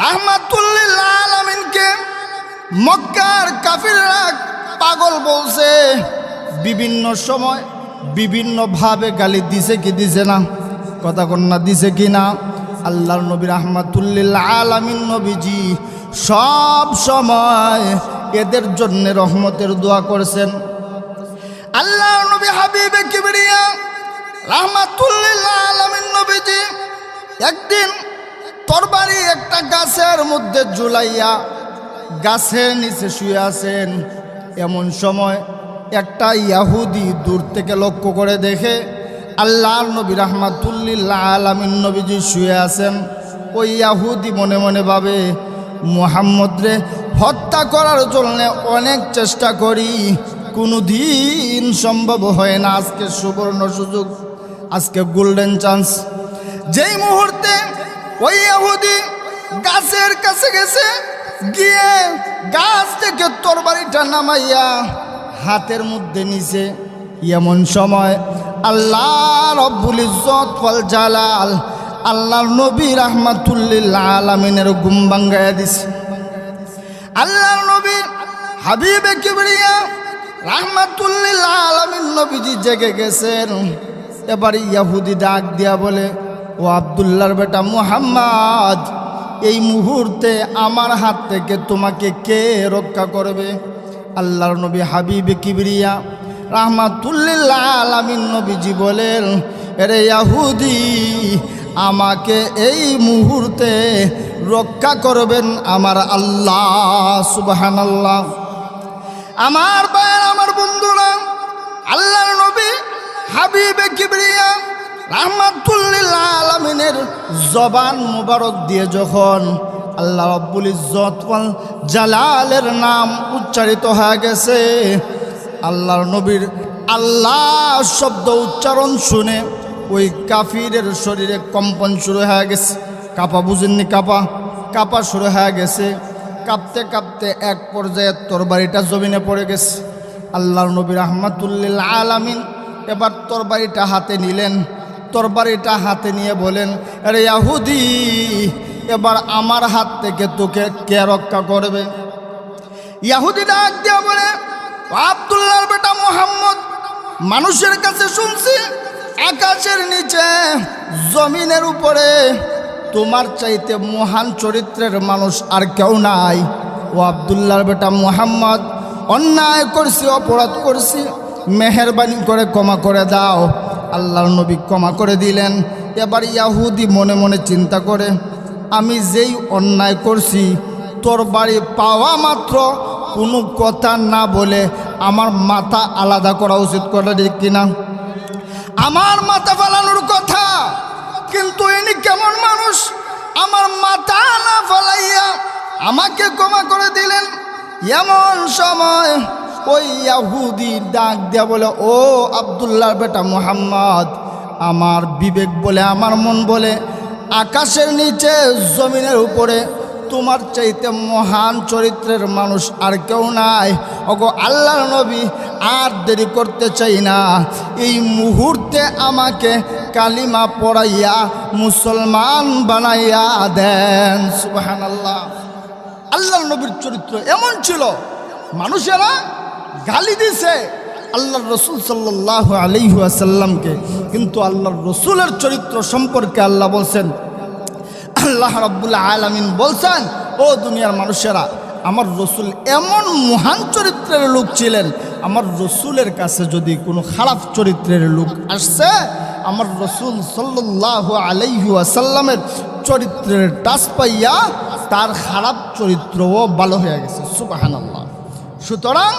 রাহমাতুল লিল আলামিনকে মক্কার কাফিররা পাগল বলছে, বিভিন্ন সময় বিভিন্ন ভাবে গালি দিছে কি দিছে না? কথা কন্যা দিছে কি না? আল্লাহর নবী রাহমাতুল লিল আলামিন নবীজি সব সময় এদের জন্য রহমতের দোয়া করেছেন। আল্লাহর নবী হাবিবে কিবরিয়া রাহমাতুল লিল আলামিন নবীজি একদিন তরবারি একটা গাছের মধ্যে ঝুলাইয়া গাছের নিচে শুয়ে আছেন। এমন সময় একটা ইহুদি দূর থেকে লক্ষ্য করে দেখে আল্লাহর নবী রাহমাতুল লিল আলামিন নবীজি শুয়ে আছেন। ওই ইহুদি মনে মনে ভাবে, মুহাম্মদ রে হত্যা করার জন্য অনেক চেষ্টা করি, কোনো দিন সম্ভব হয় না। আজকে সুবর্ণ সুযোগ, আজকে গোল্ডেন চান্স। যেই মুহূর্তে ওই ইহুদি গাছের কাছে গেছে, গিয়ে গাছ থেকে তরবারিটা নামাইয়া হাতের মধ্যে নিছে, এমন সময় আল্লাহ রব্বুল ইজ্জত ওয়াল জালাল আল্লাহর নবী রাহমাতুল লিল আলামিনের ঘুম ভাঙ্গাইয়া দিছে। আল্লাহর নবী হাবিবে কিবরিয়া রাহমাতুল লিল আলামিন নবীজি জেগে গেছেন। এবার ইহুদি ডাক দিয়া বলে, ও আব্দুল্লাহর বেটা মুহাম্মদ, এই মুহূর্তে আমার হাত থেকে তোমাকে কে রক্ষা করবে? আল্লাহর নবী হাবিবে কিবরিয়া রাহমাতুল লিল আলামিন নবীজি বলেন, আরে ইহুদি, আমাকে এই মুহূর্তে রক্ষা করবেন আমার আল্লাহ। সুবহানাল্লাহ। আমার ভাইয়ের, আমার বন্ধুরা, আল্লাহর নবী হাবিবে কিবরিয়া রাহমাতুল লিল আলামিনের জবান মুবারক দিয়ে যখন আল্লাহ রাব্বুল ইজ্জত ওয়াল জালালের নাম উচ্চারিত হয়ে গেছে, আল্লাহর নবীর আল্লাহ শব্দ উচ্চারণ শুনে ওই কাফিরের শরীরে কম্পন শুরু হয়ে গেছে। কাঁপা, বুঝেননি? কাঁপা শুরু হয়ে গেছে। কাঁপতে কাঁপতে এক পর্যায়ে তরবারিটা জমিনে পড়ে গেছে। আল্লাহর নবী রাহমাতুল লিল আলামিন এবার তরবারিটা হাতে নিলেন। তরবারিটা হাতে নিয়ে বলেন, আরে ইহুদি, এবার আমার হাত থেকে তোকে কে রক্ষা করবে? ইহুদি ডাক দিয়া বলে, আব্দুল্লাহর বেটা মুহাম্মদ, মানুষের কাছে শুনছি আকাশের নিচে জমিনের উপরে তোমার চাইতে মহান চরিত্রের মানুষ আর কেউ নাই। ও আব্দুল্লাহর বেটা মুহাম্মদ, অন্যায় করছি, অপরাধ করছি, মেহেরবানি করে ক্ষমা করে দাও। আল্লাহর নবী ক্ষমা করে দিলেন। এবার ইহুদি মনে মনে চিন্তা করে, আমি যেই অন্যায় করছি, তোর বাড়ি পাওয়া মাত্র কোনো কথা না বলে আমার মাথা আলাদা করা উচিত, করে ঠিক কিনা? আমার মাথা ফালানোর কথা, কিন্তু ইনি কেমন মানুষ, আমার মাথা না ফালাইয়া আমাকে ক্ষমা করে দিলেন। এমন সময় ওই ইহুদি ডাক দিয়া বলে, ও আব্দুল্লাহর বেটা মুহাম্মদ, আমার বিবেক বলে, আমার মন বলে, আকাশের নিচে জমিনের উপরে তোমার চাইতে মহান চরিত্রের মানুষ আর কেউ নাই। ওগো আল্লাহর নবী, আর দেরি করতে চাই না, এই মুহূর্তে আমাকে কালিমা পড়াইয়া মুসলমান বানাইয়া দেন। সুবহানাল্লাহ। আল্লাহর নবীর চরিত্র এমন ছিল, মানুষেরা গালি দিছে আল্লাহর রসুল সাল্লাল্লাহু আলাইহি ওয়াসাল্লামকে, কিন্তু আল্লাহর রসুলের চরিত্র সম্পর্কে আল্লাহ বলছেন, আল্লাহ রাব্বুল আলামিন বলছেন, ও দুনিয়ার মানুষেরা, আমার রসুল এমন মহান চরিত্রের লোক ছিলেন, আমার রসুলের কাছে যদি কোনো খারাপ চরিত্রের লোক আসছে, আমার রসুল সাল্লাল্লাহু আলাইহি ওয়াসাল্লামের চরিত্রের টাচ পাইয়া তার খারাপ চরিত্রও ভালো হয়ে গেছে। সুবহানাল্লাহ। সুতরাং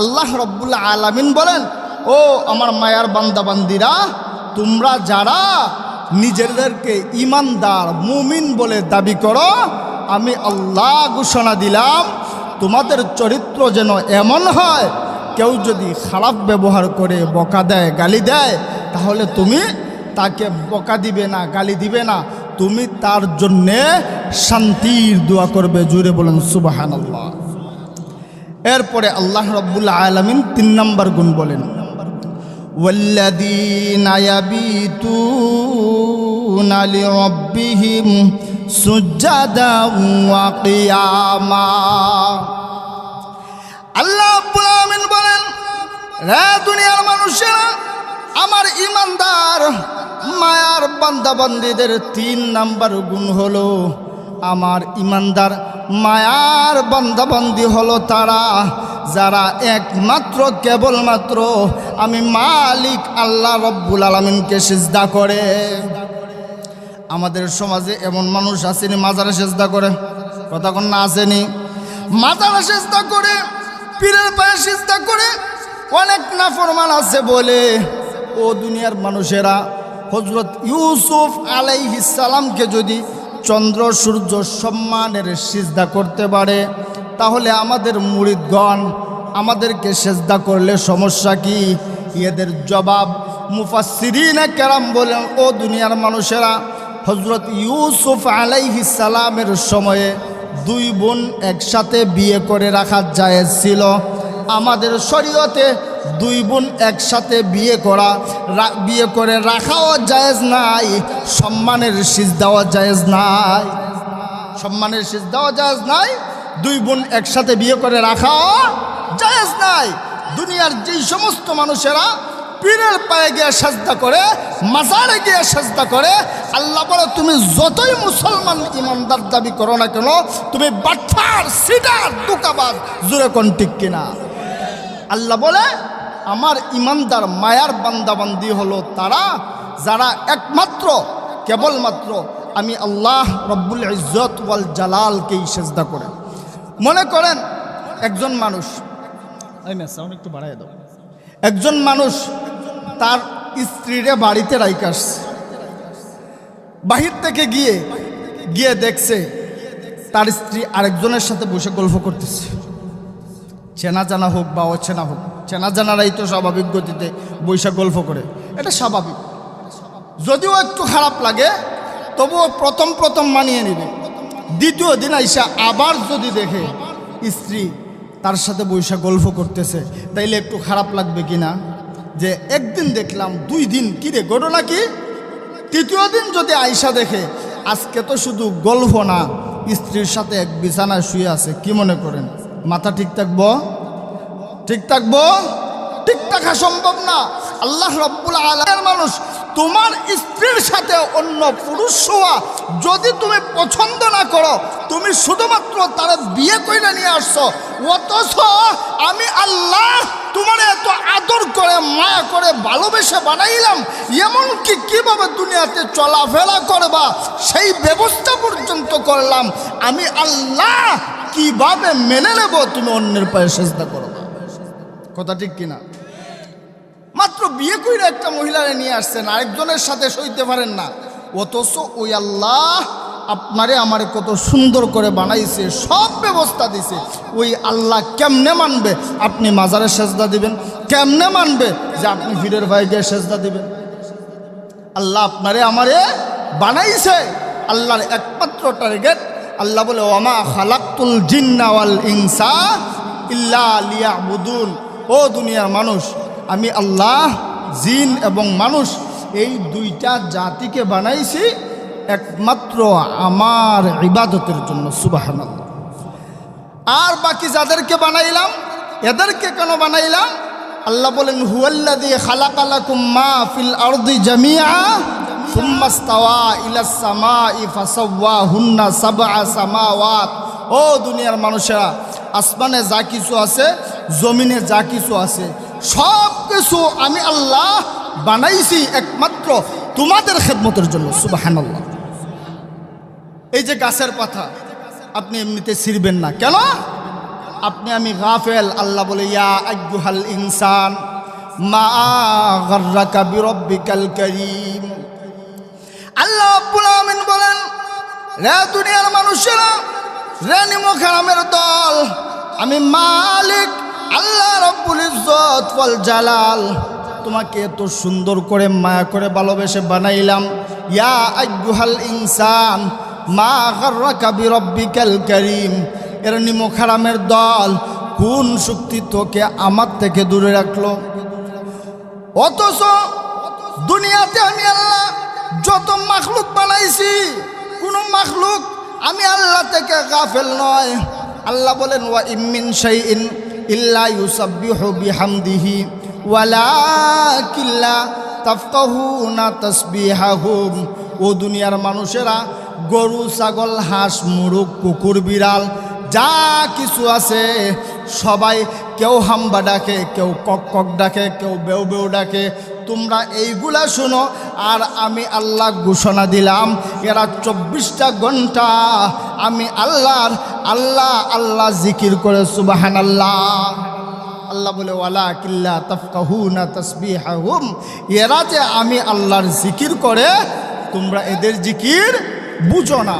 আল্লাহ রাব্বুল আলামিন বলেন, ও আমার মায়ার বান্দাবান্দিরা, তোমরা যারা নিজেদেরকে ইমানদার মুমিন বলে দাবি করো, আমি আল্লাহ ঘোষণা দিলাম, তোমাদের চরিত্র যেন এমন হয়, কেউ যদি খারাপ ব্যবহার করে বকা দেয়, গালি দেয়, তাহলে তুমি তাকে বকা দিবে না, গালি দিবে না, তুমি তার জন্যে শান্তির দোয়া করবে। জুড়ে বলেন সুবহানাল্লাহ। এরপরে আল্লাহ রাব্বুল আলামিন 3 নম্বর গুণ বলেন, ওয়াল্লাযীনা ইয়াবিতুনা লিরাব্বিহিম সুজ্জাদা ওয়া কিয়ামা। আল্লাহ রাব্বুল আলামিন বলেন, রে দুনিয়ার মানুষেরা, আমার ইমানদার মায়ার বান্দাবান্দীদের 3 নাম্বার গুণ হলো, আমার ইমানদার মায়ার বান্দাবান্দি হলো তারা যারা একমাত্র কেবলমাত্র আমি মালিক আল্লাহ রব্বুল আলামিনকে সিজদা করে। আমাদের সমাজে এমন মানুষ আসেনি মাজারে সিজদা করে, কথা কোন না আসেনি? মাজারে সিজদা করে, পীরের পায়ে সিজদা করে, অনেক নাফরমান আছে বলে ও দুনিয়ার মানুষেরা হযরত ইউসুফ আলাইহিস সালামকে যদি চন্দ্র সূর্য সম্মানের সিজদা করতে পারে, তাহলে আমাদের মুরিদগণ আমাদেরকে সিজদা করলে সমস্যা কি? এদের জবাব মুফাসসিরিনে কেরাম বলেন, ও দুনিয়ার মানুষেরা, হযরত ইউসুফ আলাইহিস সালামের সময়ে 2 বোন একসাথে বিয়ে করে রাখা জায়েজ ছিল। আমাদের শরীয়তে 2 বোন একসাথে বিয়ে করে রাখাও জায়েজ নাই, সম্মানের সিজদাও জায়েজ নাই, সম্মানের সিজদাও জায়েজ নাই, 2 বোন একসাথে বিয়ে করে রাখাও জায়েজ নাই। দুনিয়ার যেই সমস্ত মানুষেরা পীরের পায়ে গিয়ে সাজদা করে, মাজারে গিয়ে সাজদা করে, আল্লাহ বলে তুমি যতই মুসলমান ইমানদার দাবি করো না কেন, তুমি বাটফার, সিটার, ধোঁকাবাজ, জোরে কোন ঠিক কিনা? আল্লাহ বলে আমার ইমানদার মায়ার বান্দাবান্দি হলো তারা যারা একমাত্র কেবলমাত্র আমি আল্লাহ রব্বুল ইজ্জত ওয়াল জালালকেই সিজদা করে। মনে করেন একজন মানুষ, একটু বাড়াই দাও, একজন মানুষ তার স্ত্রীরে বাড়িতে রাইখা আসছে, বাহির থেকে গিয়ে দেখছে তার স্ত্রী আরেকজনের সাথে বসে গল্প করতেছে। চেনা জানা হোক বা অচেনা হোক, চেনা জানারাই তো স্বাভাবিক গতিতে বৈশা গল্প করে, এটা স্বাভাবিক। যদিও একটু খারাপ লাগে, তবুও প্রথম মানিয়ে নেবে। দ্বিতীয় দিন আইসা আবার যদি দেখে স্ত্রী তার সাথে বৈশা গল্প করতেছে, তাইলে একটু খারাপ লাগবে কিনা? যে একদিন দেখলাম, 2 দিন, কিরে ঘটনা কি? তৃতীয় দিন যদি আইসা দেখে আজকে তো শুধু গল্প না, স্ত্রীর সাথে এক বিছানায় শুয়ে আছে, কি মনে করেন মাথা ঠিক থাকবো? ঠিক থাকবো? ঠিক থাকা সম্ভব না। আল্লাহ রাব্বুল আলামিনের মানুষ, তোমার স্ত্রীর সাথে অন্য পুরুষ হওয়া যদি তুমি পছন্দ না করো, তুমি শুধুমাত্র তার বিয়ে কইরা নিয়ে আসছো, অথচ আমি আল্লাহ তোমার এত আদর করে, মায়া করে, ভালোবেসে বানাইলাম, এমনকি কিভাবে দুনিয়াতে চলাফেরা করবা সেই ব্যবস্থা পর্যন্ত করলাম। আমি আল্লাহ কিভাবে মেনে নেব তুমি অন্যের পায়ে সিজদা করবা? কথা ঠিক কিনা? মাত্র বিয়ে কইরা একটা মহিলারে নিয়ে আসছেন, আরেকজনের সাথে সইতে পারেন না, অথচ ওই আল্লাহ আপনারে আমারে কত সুন্দর করে বানাইছে, সব ব্যবস্থা দিছে। ওই আল্লাহ কেমনে মানবে আপনি মাজারে সেজদা দিবেন? কেমনে মানবে যে আপনি পীরের পায়ে গিয়ে সেজদা দিবেন? আল্লাহ আপনারে আমারে বানাইছে, আল্লাহর একমাত্র টার্গেট। আল্লাহ বলে ওয়ামা খালাকতুল জিন্না ওয়াল ইনসা ইল্লা লিয়াবুদুন। ও দুনিয়ার মানুষ, আমি আল্লাহ জিন এবং মানুষ এই 2টা জাতিকে বানাইছি একমাত্র আমার ইবাদতের জন্য, সুবহানাল্লাহ। আর বাকি যাদেরকে বানাইলাম, এদেরকে কেন বানাইলাম? আল্লাহ বলেন হুয়াল্লাযী খালাকালাকুম মা ফিল আরদি জামিআ সুম্মা ইসতাওয়া ইলাস সামাই ফাসাওয়াহুন্না সাবআ সামাওয়াত। ও দুনিয়ার মানুষেরা, আসমানে যা কিছু আছে, জমিনে যা কিছু আছে, সব কিছু আমি আল্লাহ বানাইছি একমাত্র তোমাদের খেদমতের জন্য, সুবহানাল্লাহ। এই যে গাছের পাতা আপনি এমনিতে ছিঁড়বেন না কেন? আপনি আমি গাফেল। আল্লাহ বলে ইয়া আইয়ুহাল ইনসান মা গাররাকা বিরব্বিকাল কারীম। আল্লাহ রাব্বুল আলামিন বলেন, রে দুনিয়ার মানুষেরা, রে নিমক হারামের দল, আমি মালিক আল্লাহ রব্বুল ইজ্জত ওয়াল জালাল তোমাকে এত সুন্দর করে মায়া করে ভালোবেসে বানাইলাম। ইয়া আইয়ুহাল ইনসান মা গাররাকা বিরব্বিকাল কারীম। এর নিমক হারামের দল, কোন শক্তি তোকে আমার থেকে দূরে রাখলো? অথচ দুনিয়াতে আমি আল্লাহ যত মাখলুক বানাইছি, কোনো মাখলুক আমি আল্লাহ থেকে গাফেল নয়। আল্লাহ বলেন ওয়া ইমিন শাইইন ইল্লা ইউসাব্বিহু বিহামদিহি ওয়ালাকিন লা তাফকাহুনা তাসবিহাহুম। ও দুনিয়ার মানুষেরা, গরু, ছাগল, হাঁস, মুরগ, কুকুর, বিড়াল যা কিছু আছে সবাই কেউ হাম্বা ডাকে, কেউ কক কক ডাকে, কেউ বেউ বেউ ডাকে। তোমরা এইগুলা শোনো, আর আমি আল্লাহ ঘোষণা দিলাম এরা 24টা ঘন্টা আমি আল্লাহর আল্লাহ আল্লাহ জিকির করে সুবহানাল্লাহ। আল্লাহ বলে ওয়ালাকিন লা তাফকাহুনা তাসবিহাহুম, এরা যে আমি আল্লাহর জিকির করে তোমরা এদের জিকির বুঝো না।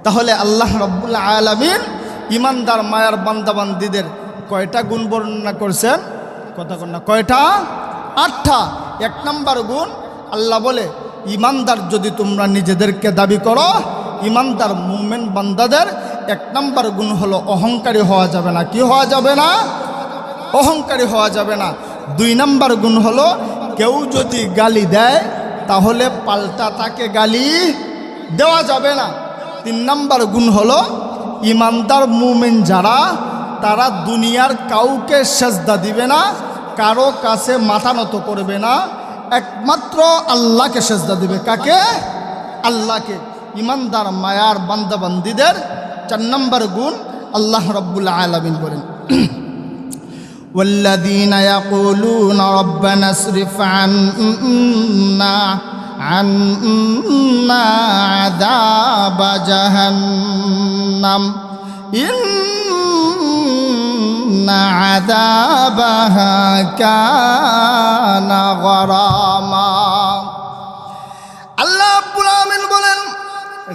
তাহলে আল্লাহ রাব্বুল আলামিন ইমানদার মায়ার বান্দাবান্দিদের কয়টা গুণ বর্ণনা করছেন? কথা কন না, কয়টা? 8টা। 1 নম্বর গুণ, আল্লাহ বলে ইমানদার যদি তোমরা নিজেদেরকে দাবি করো, ইমানদার মুমিন বান্দাদের 1 নম্বর গুণ হলো অহংকারী হওয়া যাবে না। কি হওয়া যাবে না? অহংকারী হওয়া যাবে না। 2 নম্বর গুণ হলো কেউ যদি গালি দেয় তাহলে পাল্টা তাকে গালি দেওয়া যাবে না। 3 নম্বর গুণ হলো ইমানদার মুমিন যারা, তারা দুনিয়ার কাউকে সেজদা দিবে না, কারো কাছে মাথা নত করবে না, একমাত্র আল্লাহকে সেজদা দিবে। কাকে? আল্লাহকে। ইমানদার মায়ার বান্দাবান্দিদের 4 নম্বর গুণ আল্লাহ রাব্বুল আলামিন বলেন والذين يقولون ربنا اصرف عنا عذاب جهنم إن عذابها كان غراما। আল্লাহ রাব্বুল আলামিন বলেন,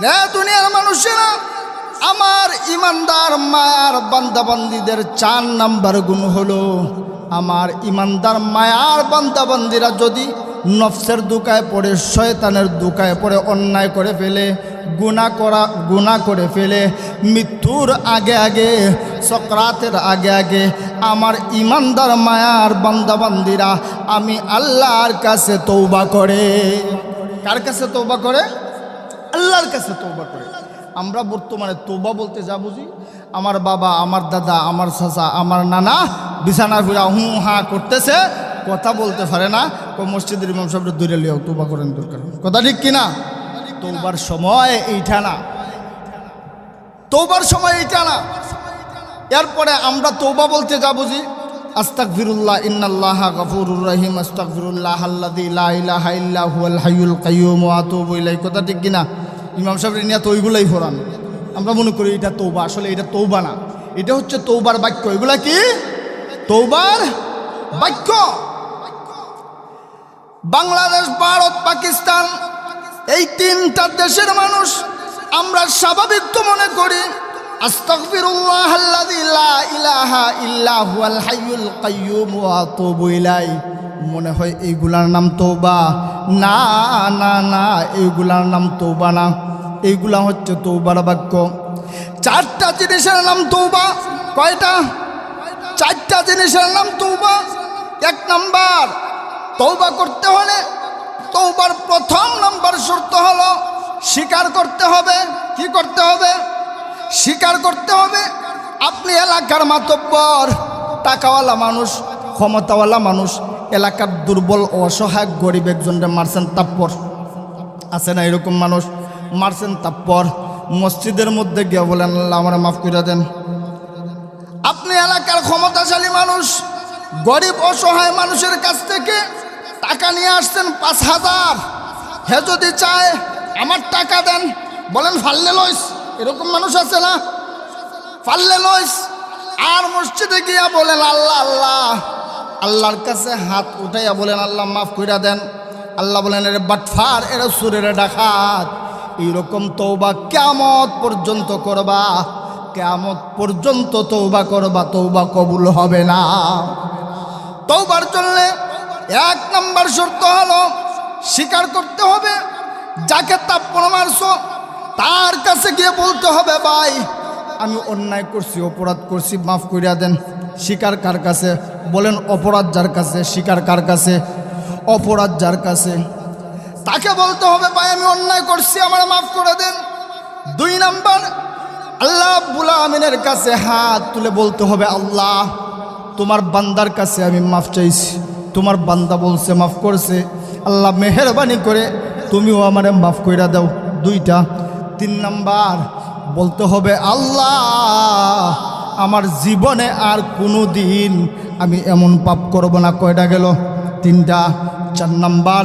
রে দুনিয়ার মানুষেরা, আমার ইমানদার মায়ার বান্দাবান্দিদের 4 নম্বর গুণ হলো, আমার ইমানদার মায়ার বান্দাবান্দিরা যদি নফসের দুকায় পড়ে, শয়তানের দুকায় পড়ে অন্যায় করে ফেলে, গুনাহ করে ফেলে, মৃত্যুর আগে আগে, সকরাতের আগে আগে আমার ইমানদার মায়ার বান্দাবান্দিরা আমি আল্লাহর কাছে তওবা করে। কার কাছে তওবা করে? আল্লাহর কাছে তওবা করে। আমরা বর্তমানে তওবা বলতে যা বুঝি, আমার বাবা, আমার দাদা, আমার চাচা, আমার নানা বিছানা ফিরা হু হা করতেছে, কথা বলতে পারে না, মসজিদের ইমাম সাহেব দূরে লিয়াও তওবা করেন দরকার। কথা ঠিক কিনা? তওবার সময় এইটা না, তওবার সময় এইটা না। এরপরে আমরা তওবা বলতে যা বুঝি, আস্তাগফিরুল্লাহ ইন্নাল্লাহা গফুরুর রহিম, আস্তাগফিরুল্লাহ আল্লাযী লা ইলাহা ইল্লা হুয়াল হাইয়ুল কাইয়্যুম ওয়া আতুবু ইলাইহি। কথা ঠিক কিনা? ইমাম সাহেবের নিয়ে তো ওইগুলাই ফোরান। আমরা মনে করি এটা তওবা, আসলে এটা তওবা না, এটা হচ্ছে তওবার বাক্য। এগুলা কি? তওবার বাক্য। বাংলাদেশ, ভারত, পাকিস্তান, এই 3টা দেশের মানুষ আমরা স্বাভাবিক তো মনে করি আস্তাগফিরুল্লাহ আল্লাযী লা ইলাহা ইল্লা হুয়াল হাইয়ুল কাইয়্যুম ওয়া আতুবু ইলাইহি, মনে হয় এইগুলার নাম তওবা। না না না, এইগুলার নাম তওবা না, এইগুলা হচ্ছে তওবার বাক্য। 4টা জিনিসের নাম তওবা। কয়টা? 4টা জিনিসের নাম তওবা। 1 নাম্বার, তওবা করতে হলে তওবার 1ম নাম্বার শর্ত হলো স্বীকার করতে হবে। কি করতে হবে? স্বীকার করতে হবে। আপনি এলাকার মাতব্বর, টাকাওয়ালা মানুষ, ক্ষমতাওয়ালা মানুষ, এলাকার দুর্বল অসহায় গরিব একজনকে মারছেন তাপ্পর, আছে না এরকম মানুষ? মারছেন তাপ্পর, মসজিদের মধ্যে গিয়ে বলেন আল্লাহ আমার মাফ করে দেন। আপনি এলাকার ক্ষমতাশালী মানুষ, গরিব অসহায় মানুষের কাছ থেকে টাকা নিয়ে আসছেন 5,000, হে যদি চায় আমার টাকা দেন, বলেন ফাল্লে লইস, এরকম মানুষ আছে না? ফাল্লে লইস। আর মসজিদে গিয়া বলেন আল্লাহ আল্লাহ, আল্লাহর কাছে হাত উঠাইয়া বলেন আল্লাহ মাফ কইরা দেন। আল্লাহ বলেন এর বাটফার, এর সুরের ডাকাত। এইরকম তওবা কিয়ামত পর্যন্ত করবা, কিয়ামত পর্যন্ত তওবা করবা, তওবা কবুল হবে না। তওবার জন্য 1 নম্বর শর্ত হলো স্বীকার করতে হবে। যাকে তাপ্পর মারছো তার কাছে গিয়ে বলতে হবে ভাই আমি অন্যায় করছি, অপরাধ করছি, মাফ করিয়া দেন। স্বীকার কার কাছে? বলেন অপরাধ যার কাছে। স্বীকার কার কাছে? অপরাধ যার কাছে। তাকে বলতে হবে ভাই আমি অন্যায় করছি, আমার মাফ করে দেন। 2 নাম্বার, আল্লাহ রাব্বুল আমিনের কাছে হাত তুলে বলতে হবে, আল্লাহ তোমার বান্দার কাছে আমি মাফ চাইছি, তোমার বান্দা বলছে মাফ করছে, আল্লাহ মেহেরবানি করে তুমিও আমারে মাফ কইরা দাও। 2টা। 3 নাম্বার বলতে হবে, আল্লাহ আমার জীবনে আর কোনো দিন আমি এমন পাপ করব না। কয়টা গেল? 3টা। 4 নাম্বার,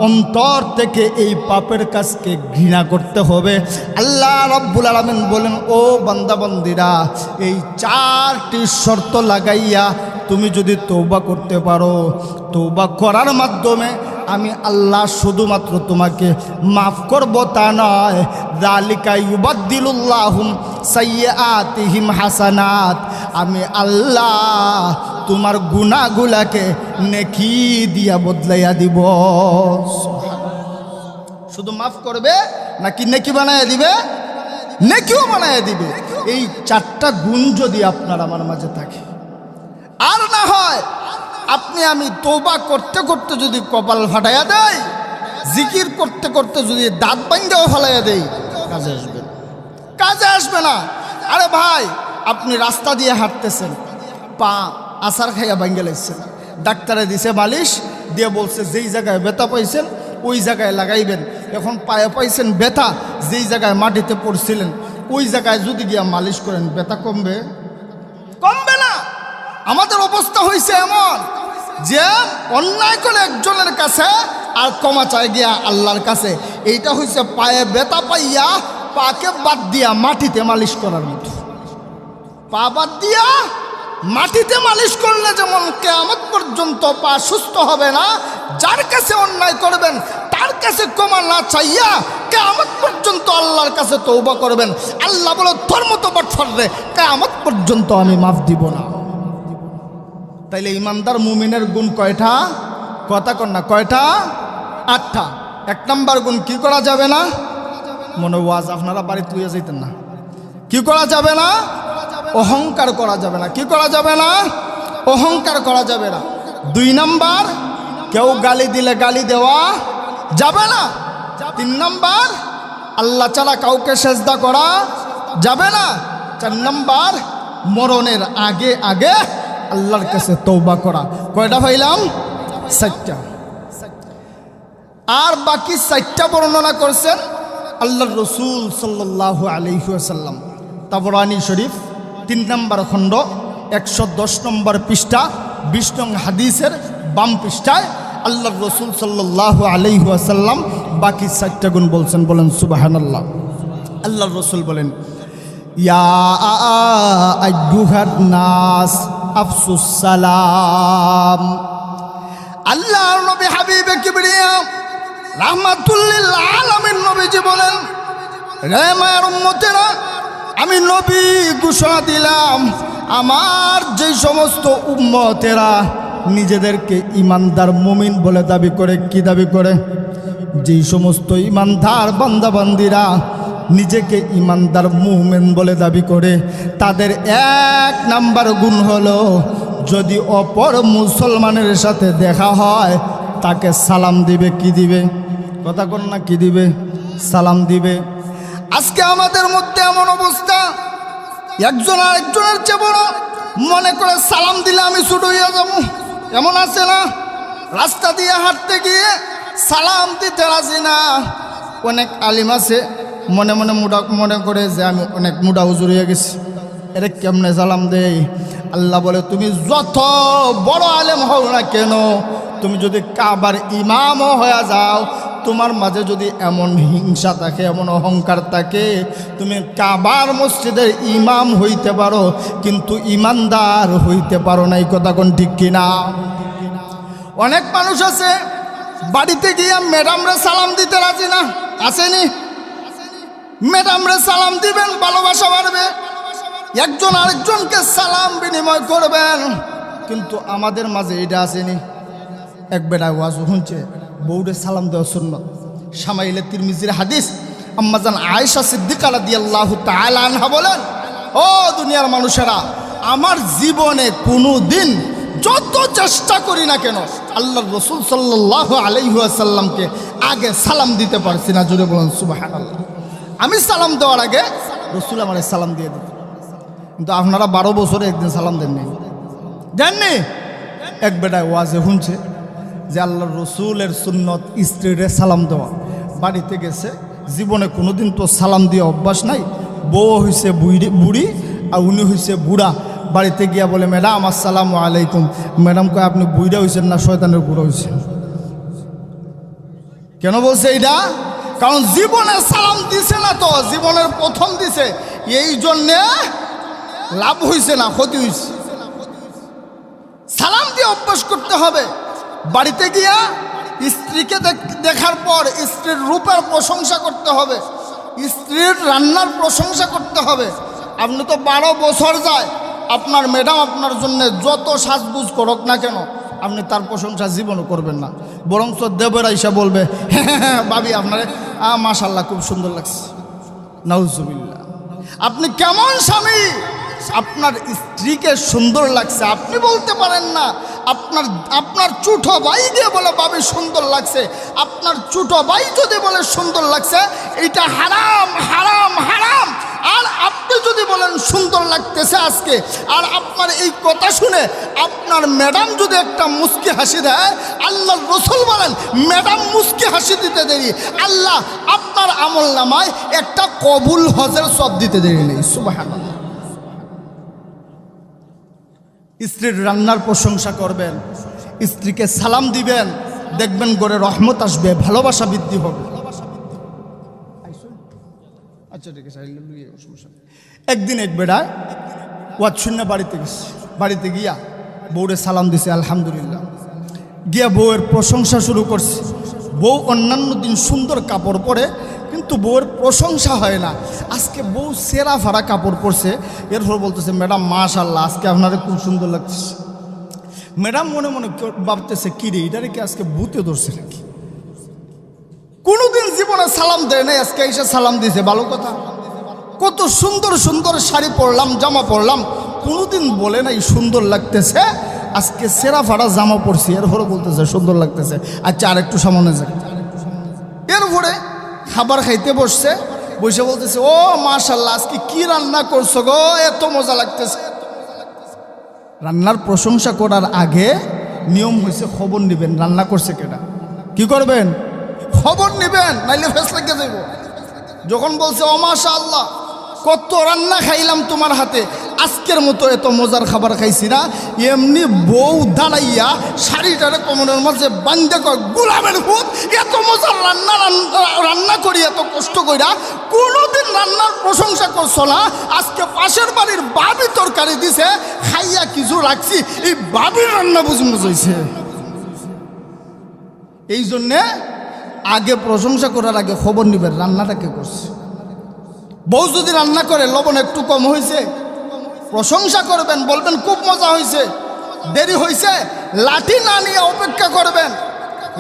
অন্তর থেকে এই পাপের কাজকে ঘৃণা করতে হবে। আল্লাহ রাব্বুল আলামিন বলেন, ও বান্দা বান্দিরা, এই 4টি শর্ত লাগাইয়া তুমি যদি তওবা করতে পারো, তওবা করার মাধ্যমে আমি আল্লাহ শুধুমাত্র তোমাকে মাফ করব তা নয়, যালিকা ইউবাদদিলুল্লাহুম সাইয়্যাতিহিম হাসানাত, আমি আল্লাহ তোমার গুনাহগুলাকে নেকি দিয়া বদলাইয়া দিব। শুধু মাফ করবে নাকি নেকি বানাইয়া দিবে? নেকিও বানাইয়া দিবে। এই 4টা গুণ যদি আপনার আমার মাঝে থাকে, আর না হয় আপনি আমি তওবা করতে করতে যদি কপাল ফাটাইয়া দেয়, জিকির করতে করতে যদি দাঁত ভাঙ্গাও ফেলাইয়া দেয়, কাজে আসবে না, কাজে আসবে না। আরে ভাই, আপনি রাস্তা দিয়ে হাঁটতেছেন, পা আছার খাইয়া ভাঙ্গে লাগছেন, ডাক্তারে দিছে মালিশ দিয়ে বলছে যেই জায়গায় ব্যথা পাইছেন ওই জায়গায় লাগাইবেন। এখন পায়ে পাইছেন ব্যথা, যেই জায়গায় মাটিতে পড়ছিলেন ওই জায়গায় যদি গিয়া মালিশ করেন ব্যথা কমবে? কমবে না। আমাদের অবস্থা হয়েছে এমন যে অন্যায় করে একজনের কাছে আর ক্ষমা চাই গিয়া আল্লাহর কাছে। এইটা হয়েছে পায়ে ব্যথা পাইয়া পাকে বাদ দিয়া মাটিতে মালিশ করার মতো। পা বাদ দিয়া মাটিতে মালিশ করলে যেমন কিয়ামত পর্যন্ত পা সুস্থ হবে না, যার কাছে অন্যায় করবেন তার কাছে ক্ষমা না চাইয়া কিয়ামত পর্যন্ত আল্লাহর কাছে তওবা করবেন। আল্লাহ বলে তোর মতো বাটফাররে কিয়ামত পর্যন্ত আমি মাফ দিব না। তাইলে ইমানদার মুমিনের গুণ কয়টা? কথা কন না, কয়টা? 8টা। 1 নাম্বার গুণ কি করা যাবে না? মনে ওয়াজ আপনারা বাড়ি তুইয়া যাইতেন না। কি করা যাবে না? অহংকার করা যাবে না। কি করা যাবে না? অহংকার করা যাবে না। 2 নাম্বার, কেউ গালি দিলে গালি দেওয়া যাবে না। 3 নাম্বার, আল্লাহ ছাড়া কাউকে সেজদা করা যাবে না। 4 নাম্বার, মরণের আগে আগে আল্লাহর কাছে তওবা করা। কয়টা পাইলাম? 4টা। আর বাকি 4টা বর্ণনা করছেন আল্লাহর রাসূল সাল্লাল্লাহু আলাইহি ওয়াসাল্লাম। তাবরানী শরীফ 3 নম্বর খণ্ড 110 নম্বর পৃষ্ঠা 20 নং হাদিসের বাম পৃষ্ঠায় আল্লাহর রাসূল সাল্লাল্লাহু আলাইহি ওয়াসাল্লাম বাকি 4টা গুণ বলছেন। বলেন সুবহানাল্লাহ। আল্লাহর রাসূল বলেন, ইয়া আইয়ুহান নাস আফসুস সালাম। আল্লাহর নবী হাবিবে কিবরিয়া রাহমাতুল লিল আলামিন নবীজি বলেন, রে মায়ের উম্মতেরা, আমি নবী ঘোষণা দিলাম, আমার যে সমস্ত উম্মতেরা নিজেদেরকে ইমানদার মুমিন বলে দাবি করে, কি দাবি করে? যেই সমস্ত ইমানদার বান্দাবান্দিরা নিজেকে ইমানদার মুমিন বলে দাবি করে, তাদের 1 নাম্বার গুণ হলো যদি অপর মুসলমানের সাথে দেখা হয় তাকে সালাম দিবে। কি দিবে? কথা কোন না, কি দিবে? সালাম দিবে। আজকে আমাদের মধ্যে এমন অবস্থা, একজন আরেকজনের চেয়ে বড় মনে করে সালাম দিলে আমি ছোট হইয়া যাবো, এমন আছে না? রাস্তা দিয়ে হাঁটতে গিয়ে সালাম দিতে রাজি না। অনেক আলিম আছে মনে মনে মনে করে যে আমি অনেক মুডা হুজুর হয়ে গেছি, এরে কেমনে সালাম দেই? আল্লাহ বলে, তুমি যত বড় আলেম হও না কেন, তুমি যদি কাবার ইমামও হয়ে যাও, তোমার মাঝে যদি এমন হিংসা থাকে, এমন অহংকার থাকে, তুমি কাবার মসজিদের ইমাম হইতে পারো কিন্তু ইমানদার হইতে পারো না। এই কথা কোন ঠিক কিনা? অনেক মানুষ আছে বাড়িতে গিয়া ম্যাডামরে সালাম দিতে রাজি না, আসেনি? ম্যাডামরে সালাম দিবেন, ভালোবাসা বাড়বে, একজন আরেকজনকে সালাম বিনিময় করবেন। কিন্তু আমাদের মাঝে এটা আসেনি। এক বেটা ওয়াজ শুনছে, বউরে সালাম দেওয়া সুন্নত। শামাইলে তিরমিজির হাদিস, আম্মাজান আয়েশা সিদ্দিকা রাদিয়াল্লাহু তাআলা আনহা বলেন, ও দুনিয়ার মানুষেরা, আমার জীবনে কোনো দিন যত চেষ্টা করি না কেন আল্লাহর রসুল সাল্লাল্লাহু আলাইহি ওয়াসাল্লামকে আগে সালাম দিতে পারছি না। জুড়ে বলুন সুবহানাল্লাহ। আমি সালাম দেওয়ার আগে রসুল আমার সালাম দিয়ে দিত। কিন্তু আপনারা 12 বছরে একদিন সালাম দেননি, দেননি। এক বেটায় ওয়াজে শুনছে যে আল্লাহর রসুলের সুন্নত স্ত্রীরে সালাম দেওয়া। বাড়িতে গেছে, জীবনে কোনোদিন তো সালাম দিয়ে অভ্যাস নাই। বউ হয়েছে বুড়ি আর উনি হয়েছে বুড়া। বাড়িতে গিয়া বলে, ম্যাডাম আসসালামু আলাইকুম। ম্যাডাম কয়, আপনি বুড়া হয়েছেন না শয়তানের বুড়া হয়েছেন? কেন বলছে এইটা? কারণ জীবনে সালাম দিছে না, তো জীবনের প্রথম দিছে, এই জন্যে লাভ হয়েছে না ক্ষতি হয়েছে। সালাম দিয়ে অভ্যাস করতে হবে। বাড়িতে গিয়া স্ত্রীকে দেখার পর স্ত্রীর রূপের প্রশংসা করতে হবে, স্ত্রীর রান্নার প্রশংসা করতে হবে। আপনি তো 12 বছর যায়, আপনার ম্যাডাম আপনার জন্য যত সাজগুজ করুক না কেন, আপনি তার প্রশংসা জীবনও করবেন না। বরঞ্চ দেবেরা এসে বলবে, হ্যাঁ ভাবি আপনার মাশাআল্লাহ খুব সুন্দর লাগছে। নাউজুবিল্লাহ। আপনি কেমন স্বামী? আপনার স্ত্রীকে সুন্দর লাগছে, আপনি বলতে পারেন না। আপনার ছোটো ভাই দিয়ে বলে ভাবি সুন্দর লাগছে, আপনার ছোটো ভাই যদি বলে সুন্দর লাগছে, এটা হারাম হারাম হারাম। আর আপনি যদি বলেন সুন্দর লাগতেছে আজকে, আর আপনার এই কথা শুনে আপনার ম্যাডাম যদি একটা মুস্কি হাসি দেয়, আল্লাহর রসুল বলেন ম্যাডাম মুস্কি হাসি দিতে দেরি, আল্লাহ আপনার আমল নামায় একটা কবুল হজের সব দিতে দেরি নেই। সুবহানাল্লাহ। স্ত্রীর রান্নার প্রশংসা করবেন, স্ত্রীকে সালাম দিবেন, দেখবেন ঘরে রহমত আসবে, ভালোবাসা বৃদ্ধি হবে। আচ্ছা ঠিক আছে। একদিন এক বেড়ায় ওয়াজ শূন্য বাড়িতে গেছে, বাড়িতে গিয়া বউরে সালাম দিছে আলহামদুলিল্লাহ। গিয়া বউয়ের প্রশংসা শুরু করছে। বউ অন্যান্য দিন সুন্দর কাপড় পরে, কিন্তু বউয়ের প্রশংসা হয় না। আজকে বউ সেরা ফাড়া কাপড় পরছে, এরপর বলতেছে, ম্যাডাম মাশাআল্লাহ আজকে আপনারে খুব সুন্দর লাগছে। ম্যাডাম মনে মনে ভাবতেছে, কি রে এটারে কি আজকে ভূতে ধরছে নাকি? কোনোদিন জীবনে সালাম দেয় নাই, আজকে এসে সালাম দিয়েছে, ভালো কথা। কত সুন্দর সুন্দর শাড়ি পরলাম, জামা পরলাম, কোনোদিন বলে নাই সুন্দর লাগতেছে। আজকে সেরা ফাড়া জামা পরছি, এরপরে বলতেছে সুন্দর লাগতেছে। আচ্ছা আর একটু সামনে যাক। এরপরে খাবার খাইতে বসছে, বসে বলতেছে, ও মাশাআল্লাহ আজকে কি রান্না করছো গো, এত মজা লাগতেছে। রান্নার প্রশংসা করার আগে নিয়ম হয়েছে খবর নেবেন রান্না করছে কেটা। কি করবেন? খবর নেবেন, নাইলে ফেস লাগিয়ে যাইব। যখন বলছে, ও মাশাআল্লাহ কত রান্না খাইলাম তোমার হাতে, আজকের মতো এত মজার খাবার খাইছি না, এমনি বউ দাঁড়াইয়া শাড়িটারে কোমরের মাঝে বান্ধে কয়, গোলামের ভূত এত মজার রান্না করি, এত কষ্ট কইরা কোনোদিন রান্নার প্রশংসা করছো না, আজকে পাশের বাড়ির বাবি তরকারি দিছে, খাইয়া কিছু রাখছি, এই বাবির রান্না বুঝি মজাইছে। এই জন্যে আগে প্রশংসা করার আগে খবর নিবেন রান্নাটা কে করছে। বউ যদি রান্না করে লবণ একটু কম হয়েছে, প্রশংসা করবেন, বলবেন খুব মজা হয়েছে। দেরি হয়েছে, লাঠি না নিয়ে অপেক্ষা করবেন,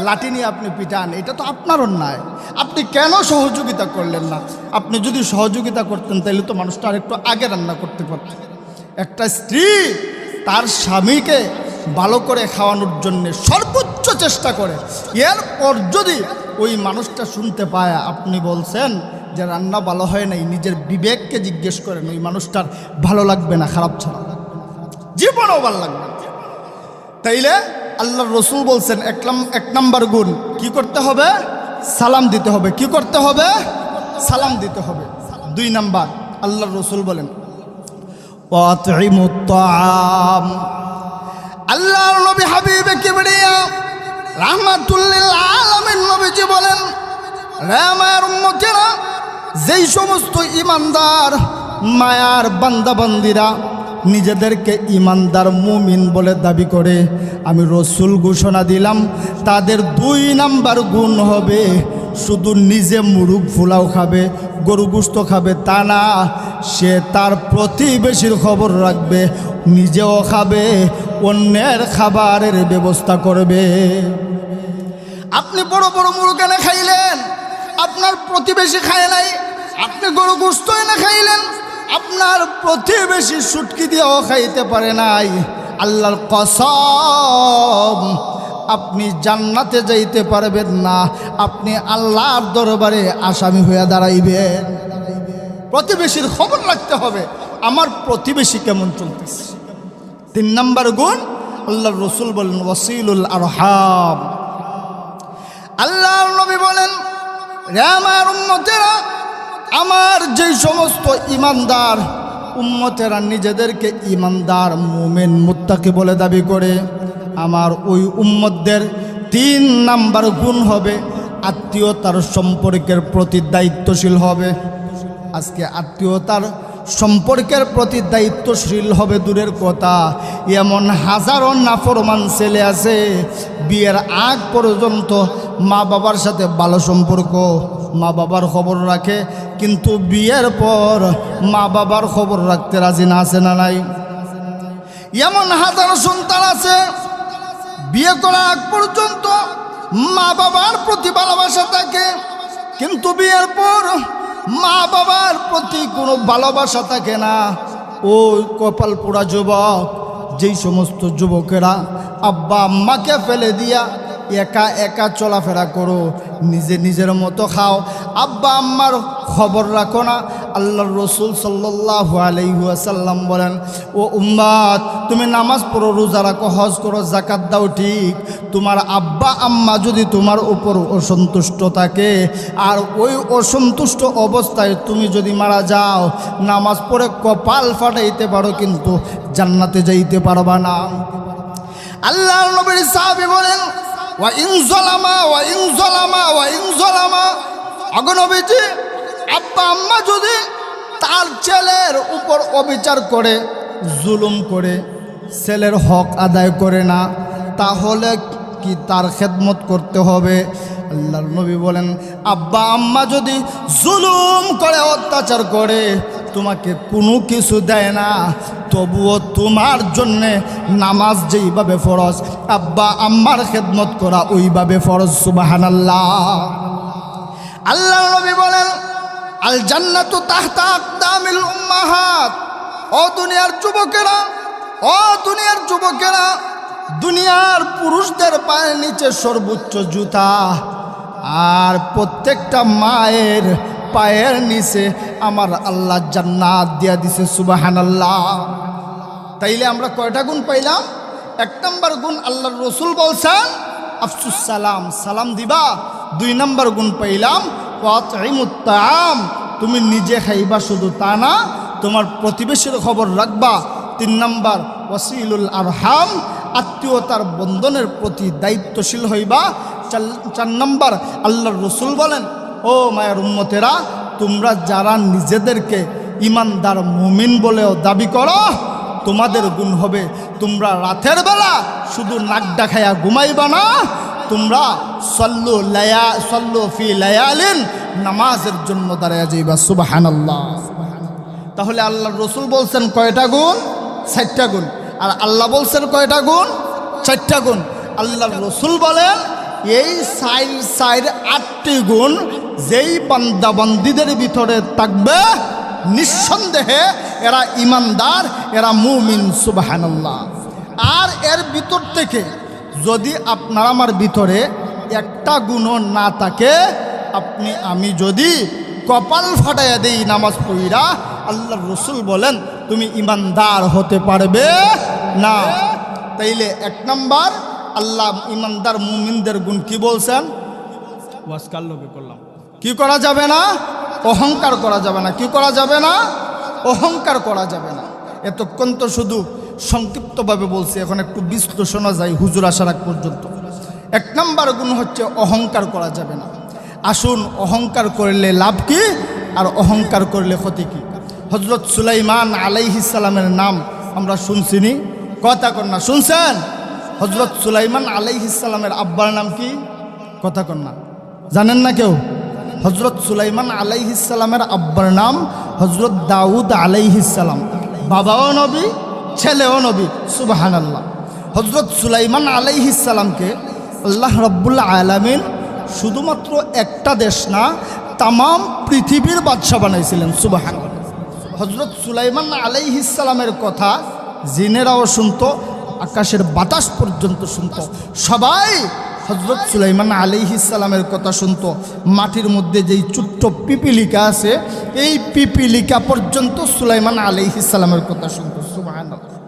লাঠি নিয়ে আপনি পিটান, এটা তো আপনার অন্যায়। আপনি কেন সহযোগিতা করলেন না? আপনি যদি সহযোগিতা করতেন তাহলে তো মানুষটা আর একটু আগে রান্না করতে পারতেন। একটা স্ত্রী তার স্বামীকে ভালো করে খাওয়ানোর জন্য সর্বোচ্চ চেষ্টা করে, এরপর যদি ওই মানুষটা শুনতে পায় আপনি বলছেন যে রান্না ভালো হয় নাই, নিজের বিবেককে জিজ্ঞেস করেন, ওই মানুষটার ভালো লাগবে না, খারাপ ছাড়া জীবনও ভালো লাগবে। তাইলে আল্লাহর রসুল বলছেন এক নাম্বার গুণ কি করতে হবে? সালাম দিতে হবে। কি করতে হবে? সালাম দিতে হবে। 2 নাম্বার আল্লাহর রসুল বলেন, ওয়াতঈমুত তাআম। আল্লাহর নবী হাবিবে কিবরিয়া রাহমাতুল লিল আলামিন নবীজি বলেন, রে আমার উম্মতেরা, যেই সমস্ত ঈমানদার মায়ার বান্দাবান্দিরা নিজেদেরকে ঈমানদার মুমিন বলে দাবি করে, আমি রসুল ঘোষণা দিলাম তাদের 2 নাম্বার গুণ হবে, শুধু নিজে মুরগ ফুলাও খাবে, গরু গোশত খাবে তা না, সে তার প্রতিবেশীর খবর রাখবে, নিজেও খাবে, অন্যের খাবারের ব্যবস্থা করবে। আপনি বড় বড় মুরগ এনে খাইলেন, আপনার প্রতিবেশী খায় নাই। আপনি গরু গোশত এনে খাইলেন, আপনার প্রতিবেশী সুটকি দিয়েও খাইতে পারে নাই। আল্লাহর কসম, আপনি জান্নাতে যাইতে পারবেন না, আপনি আল্লাহর দরবারে আসামি হয়ে দাঁড়াইবেন। প্রতিবেশীর খবর রাখতে হবে, আমার প্রতিবেশী কেমন চলতেছে। 3 নম্বর গুণ, আল্লাহর রাসূল বলেন ওয়াসিলুল আরহাম। আল্লাহর নবী বলেন, রে আমার উম্মতেরা, আমার যেই সমস্ত ঈমানদার উম্মতেরা নিজেদেরকে ঈমানদার মুমিন মুত্তাকি বলে দাবি করে, আমার ওই উম্মতদের 3 নাম্বার গুণ হবে আত্মীয়তার সম্পর্কের প্রতি দায়িত্বশীল হবে। আজকে আত্মীয়তার সম্পর্কের প্রতি দায়িত্বশীল হবে দূরের কথা, এমন হাজারো নাফরমান ছেলে আছে বিয়ের আগ পর্যন্ত মা বাবার সাথে ভালো সম্পর্ক, মা বাবার খবর রাখে, কিন্তু বিয়ের পর মা বাবার খবর রাখতে রাজি না, আছে না নাই? এমন হাজারো সন্তান আছে বিয়ে করার আগ পর্যন্ত মা বাবার প্রতি ভালোবাসা থাকে, কিন্তু বিয়ের পর মা বাবার প্রতি কোনো ভালোবাসা থাকে না। ও কপাল পোড়া যুবক, যেই সমস্ত যুবকেরা আব্বা আম্মাকে ফেলে দিয়া একা একা চলাফেরা করো, নিজে নিজের মতো খাও, আব্বা আম্মার খবর রাখো না। আল্লাহর রাসূল সাল্লাল্লাহু আলাইহি ওয়াসাল্লাম বলেন, ও উম্মত, তুমি নামাজ পড়ো, রোজা রাখো, হজ করো, যাকাত দাও, ঠিক, তোমার আব্বা আম্মা যদি তোমার উপর অসন্তুষ্ট থাকে আর ওই অসন্তুষ্ট অবস্থায় তুমি যদি মারা যাও, নামাজ পড়ে কপাল ফাটাইতে পারো কিন্তু জান্নাতে যাইতে পারবা না। আল্লাহর নবীর সাহাবী বলেন, ওয়া ইন যালামা ওয়া ইন যালামা ওয়া ইন যালামা, নবীজি, আব্বা আম্মা যদি তার ছেলের উপর অবিচার করে, জুলুম করে, ছেলের হক আদায় করে না, তাহলে কি তার খেদমত করতে হবে? আল্লাহর নবী বলেন, আব্বা আম্মা যদি জুলুম করে, অত্যাচার করে, তোমাকে কোনো কিছু দেয় না, তবুও তোমার জন্যে নামাজ যেইভাবে ফরজ, আব্বা আম্মার খেদমত করা ওইভাবে ফরজ। সুবহানাল্লাহ। আল্লাহর নবী বলেন, আল জান্নাতু তাহতা আকদামিল উম্মাহাত। ও দুনিয়ার যুবকেরা, ও দুনিয়ার যুবকেরা, দুনিয়ার পুরুষদের পায়ের নিচে সর্বোচ্চ জুতা, আর প্রত্যেকটা মায়ের পায়ের নিচে আমার আল্লাহ জান্নাত দিয়া দিছে। সুবহানাল্লাহ। তাইলে আমরা কয়টা গুণ পাইলাম? 1 নম্বর গুণ, আল্লাহর রাসূল বলছেন আফসুস সালাম, সালাম দিবা। 2 নম্বর গুণ পাইলাম ওয়াতঈমুত তাআম, তুমি নিজে খাইবা শুধু তা না, তোমার প্রতিবেশীর খবর রাখবা। 3 নম্বর ওয়াসিলুল আরহাম, আত্মীয়তার বন্ধনের প্রতি দায়িত্বশীল হইবা। 4 নম্বর, আল্লাহর রাসূল বলেন, ও মায়ের উম্মতেরা, তোমরা যারা নিজেদেরকে ঈমানদার মুমিন বলেও দাবি করো, তোমাদের গুণ হবে তোমরা রাতের বেলা শুধু নাক ডাকাইয়া ঘুমাইবা না, তোমরা সল্লু ফি লায়ালিন, নামাজের জন্য দাঁড়াইয়া যাইবা। সুবহানাল্লাহ। তাহলে আল্লাহর রাসূল বলছেন কয়টা গুণ? 4টা গুণ। আর আল্লাহ বলছেন কয়টা গুণ? 4টা গুণ। আল্লাহর রাসূল বলেন এই 8টি গুণ যেই বান্দা বান্দীদের ভিতরে থাকবে, নিঃসন্দেহে এরা ঈমানদার, এরা মুমিন। সুবহানাল্লাহ। আর এর ভিতর থেকে যদি আপনার আমার ভিতরে একটা গুণও না থাকে, আপনি আমি যদি কপাল ফাটাইয়া দেই নামাজ পড়িরা, আল্লাহর রাসূল বলেন তুমি ঈমানদার হতে পারবে না। তাইলে 1 নম্বর, আল্লাহ ঈমানদার মুমিনদের গুণ কি বলছেন? ওয়াজকার লোকে করলাম। কি করা যাবে না? অহংকার করা যাবে না। কি করা যাবে না? অহংকার করা যাবে না। এতক্ষণ তো শুধু সংক্ষিপ্তভাবে বলছি, এখন একটু বিশ্লেষণা যায় হুজুর আসার আগ পর্যন্ত। 1 নম্বর গুণ হচ্ছে অহংকার করা যাবে না। আসুন, অহংকার করলে লাভ কি আর অহংকার করলে ক্ষতি কি? হযরত সুলাইমান আলাইহিস সালামের নাম আমরা শুনছিনি? কথা কন্যা শুনছেন? হযরত সুলাইমান আলাইহিস সালামের আব্বার নাম কি? কথা কন্যা জানেন না কেউ? হযরত সুলাইমান আলাইহিস সালামের আব্বার নাম হযরত দাউদ আলাইহিস সালাম। বাবাও নবী, ছেলেও নবী। সুবহানাল্লাহ। হযরত সুলাইমান আলাইহিস সালামকে আল্লাহ রাব্বুল আলামিন শুধুমাত্র একটা দেশ না, তাম পৃথিবীর বাদশা বানাইছিলেন। সুবহানাল্লাহ। হযরত সুলাইমান আলাইহিস সালামের কথা জিনেরাও শুনতো, আকাশের বাতাস পর্যন্ত শুনত। সবাই হযরত সুলাইমান আলাইহিস সালামের কথা শুনত। মাটির মধ্যে যেই ছোট্ট পিপিলিকা আছে, এই পিপিলিকা পর্যন্ত সুলাইমান আলাইহিস সালামের কথা শুনত। সুবহানাল্লাহ।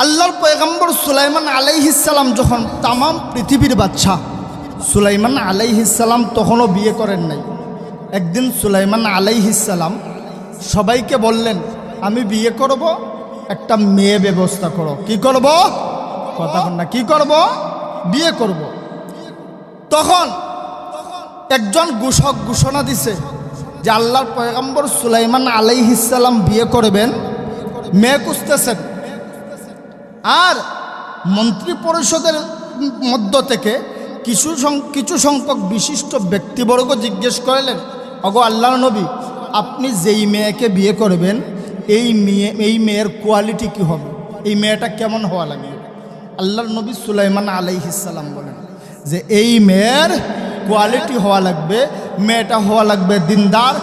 আল্লাহর পয়গম্বর সুলাইমান আলাইহিস সালাম যখন তামাম পৃথিবীর বাদশা, সুলাইমান আলাইহিস সালাম তখনও বিয়ে করেন নাই। একদিন সুলাইমান আলাইহিস সালাম সবাইকে বললেন, আমি বিয়ে করব, একটা মেয়ে ব্যবস্থা করো। কি করব? কথা বল না, কি করব? বিয়ে করব। তখন একজন ঘোষক ঘোষণা দিছে যে আল্লাহর পয়গম্বর সুলাইমান আলাইহিস সালাম বিয়ে করবেন, মেয়ে খুঁজতেছেন। আর মন্ত্রী পরিষদের মধ্য থেকে কিছু সংখ্যক বিশিষ্ট ব্যক্তিবর্গ জিজ্ঞেস করলেন, ওগো আল্লাহর নবী, আপনি যেই মেয়েকে বিয়ে করবেন এই মেয়ের কোয়ালিটি কি হবে? এই মেয়েটা কেমন হওয়া লাগবে? আল্লাহর নবী সুলাইমান আলাইহিস সালাম বলেন যে এই মেয়ের কোয়ালিটি হওয়া লাগবে, মেয়েটা হওয়া লাগবে দিনদার,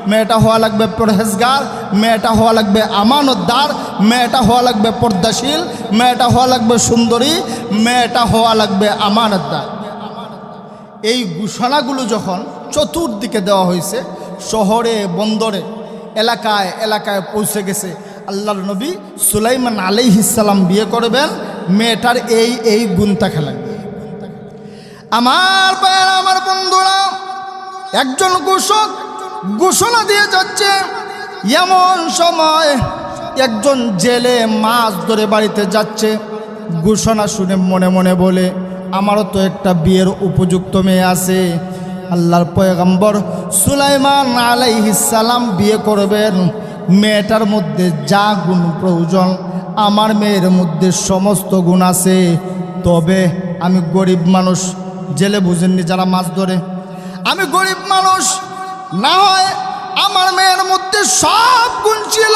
মেয়েটা হওয়া লাগবে পরহেজগার, মেয়েটা হওয়া লাগবে আমানতদার, মেয়েটা হওয়া লাগবে পর্দাশীল, মেয়েটা হওয়া লাগবে সুন্দরী, মেয়েটা হওয়া লাগবে আমানতদার। এই ঘোষণাগুলো যখন চতুর্দিকে দেওয়া হয়েছে, শহরে বন্দরে এলাকায় এলাকায় পৌঁছে গেছে, আল্লাহর নবী সুলাইমান আলাইহিস সালাম বিয়ে করবেন, মেয়েটার এই গুণ থাকা লাগবে। আমার ভাইয়েরা, আমার বন্ধুরা, একজন ঘোষক ঘোষণা দিয়ে যাচ্ছে। এমন সময় একজন জেলে মাছ ধরে বাড়িতে যাচ্ছে, ঘোষণা শুনে মনে মনে বলে, আমারও তো একটা বিয়ের উপযুক্ত মেয়ে আছে। আল্লাহর পয়গম্বর সুলাইমান আলাইহিস সালাম বিয়ে করবেন, মেয়েটার মধ্যে যা গুণ প্রয়োজন আমার মেয়ের মধ্যে সমস্ত গুণ আছে। তবে আমি গরিব মানুষ, জেলে বুঝেননি যারা মাছ ধরে, আমি গরিব মানুষ, না হয় আমার মেয়ের মধ্যে সব গুণ ছিল।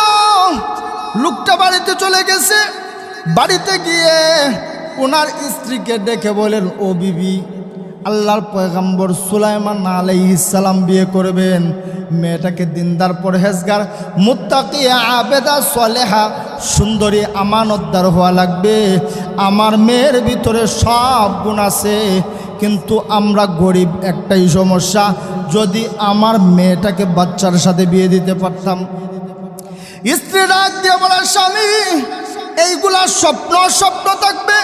লোকটা বাড়িতে চলে গেছে, বাড়িতে গিয়ে ওনার স্ত্রীকে ডেকে বলেন, ও বিবি, আল্লাহর পয়গম্বর সুলাইমান আলাইহিস সালাম বিয়ে করবেন, মেয়েটাকে দিনদার পরহেজগার মুত্তাকি আবেদা সলেহা সুন্দরী আমানতদার হওয়া লাগবে। আমার মেয়ের ভিতরে সব গুণ আছে, কিন্তু আমরা গরিব, একটাই সমস্যা, যদি আমার মেয়েটাকে বাচ্চার সাথে বিয়ে দিতে পারতাম। স্ত্রী ডাক দিয়ে বলে, স্বামী, এইগুলা স্বপ্ন থাকবে,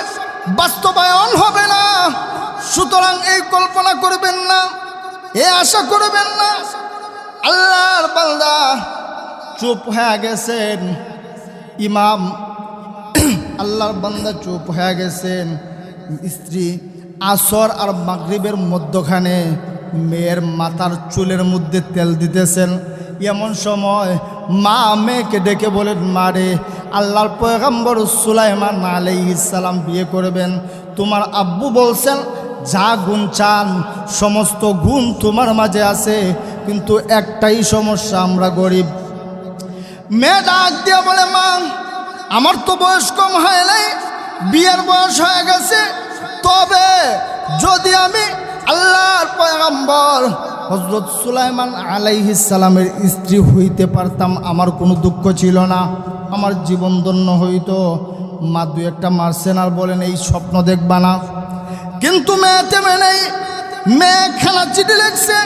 বাস্তবায়ন হবে না। সুতরাং এই কল্পনা করবেন না, এ আশা করবেন না। আল্লাহর বান্দা চুপ হয়ে গেছেন। ইমাম আল্লাহর বান্দা চুপ হয়ে গেছেন। স্ত্রী আসর আর মাগরিবের মধ্যখানে মেয়ের মাথার চুলের মধ্যে তেল দিতেছেন। এমন সময় মা মেয়েকে ডেকে বলেন, মারে, আল্লাহর পয়গম্বর সুলাইমান আলাইহিস সালাম বিয়ে করবেন, তোমার আব্বু বলছেন যা গুণ চান সমস্ত গুণ তোমার মাঝে আছে, কিন্তু একটাই সমস্যা, আমরা গরিব। মেয়ে ডাক দিয়ে বলে, মা, আমার তো বয়স কম হয় নাই, বিয়ের বয়স হয়ে গেছে, তবে যদি আমি আল্লাহর পয়গম্বর হযরত সুলাইমান আলাইহিস সালামের স্ত্রী হইতে পারতাম, আমার কোনো দুঃখ ছিল না, আমার জীবন ধন্য হইতো। মা দু একটা মারছেন আর বলেন, এই স্বপ্ন দেখবা না। কিন্তু মেয়ে তেমে নেই, মেয়ে খানা চিঠি লিখছে,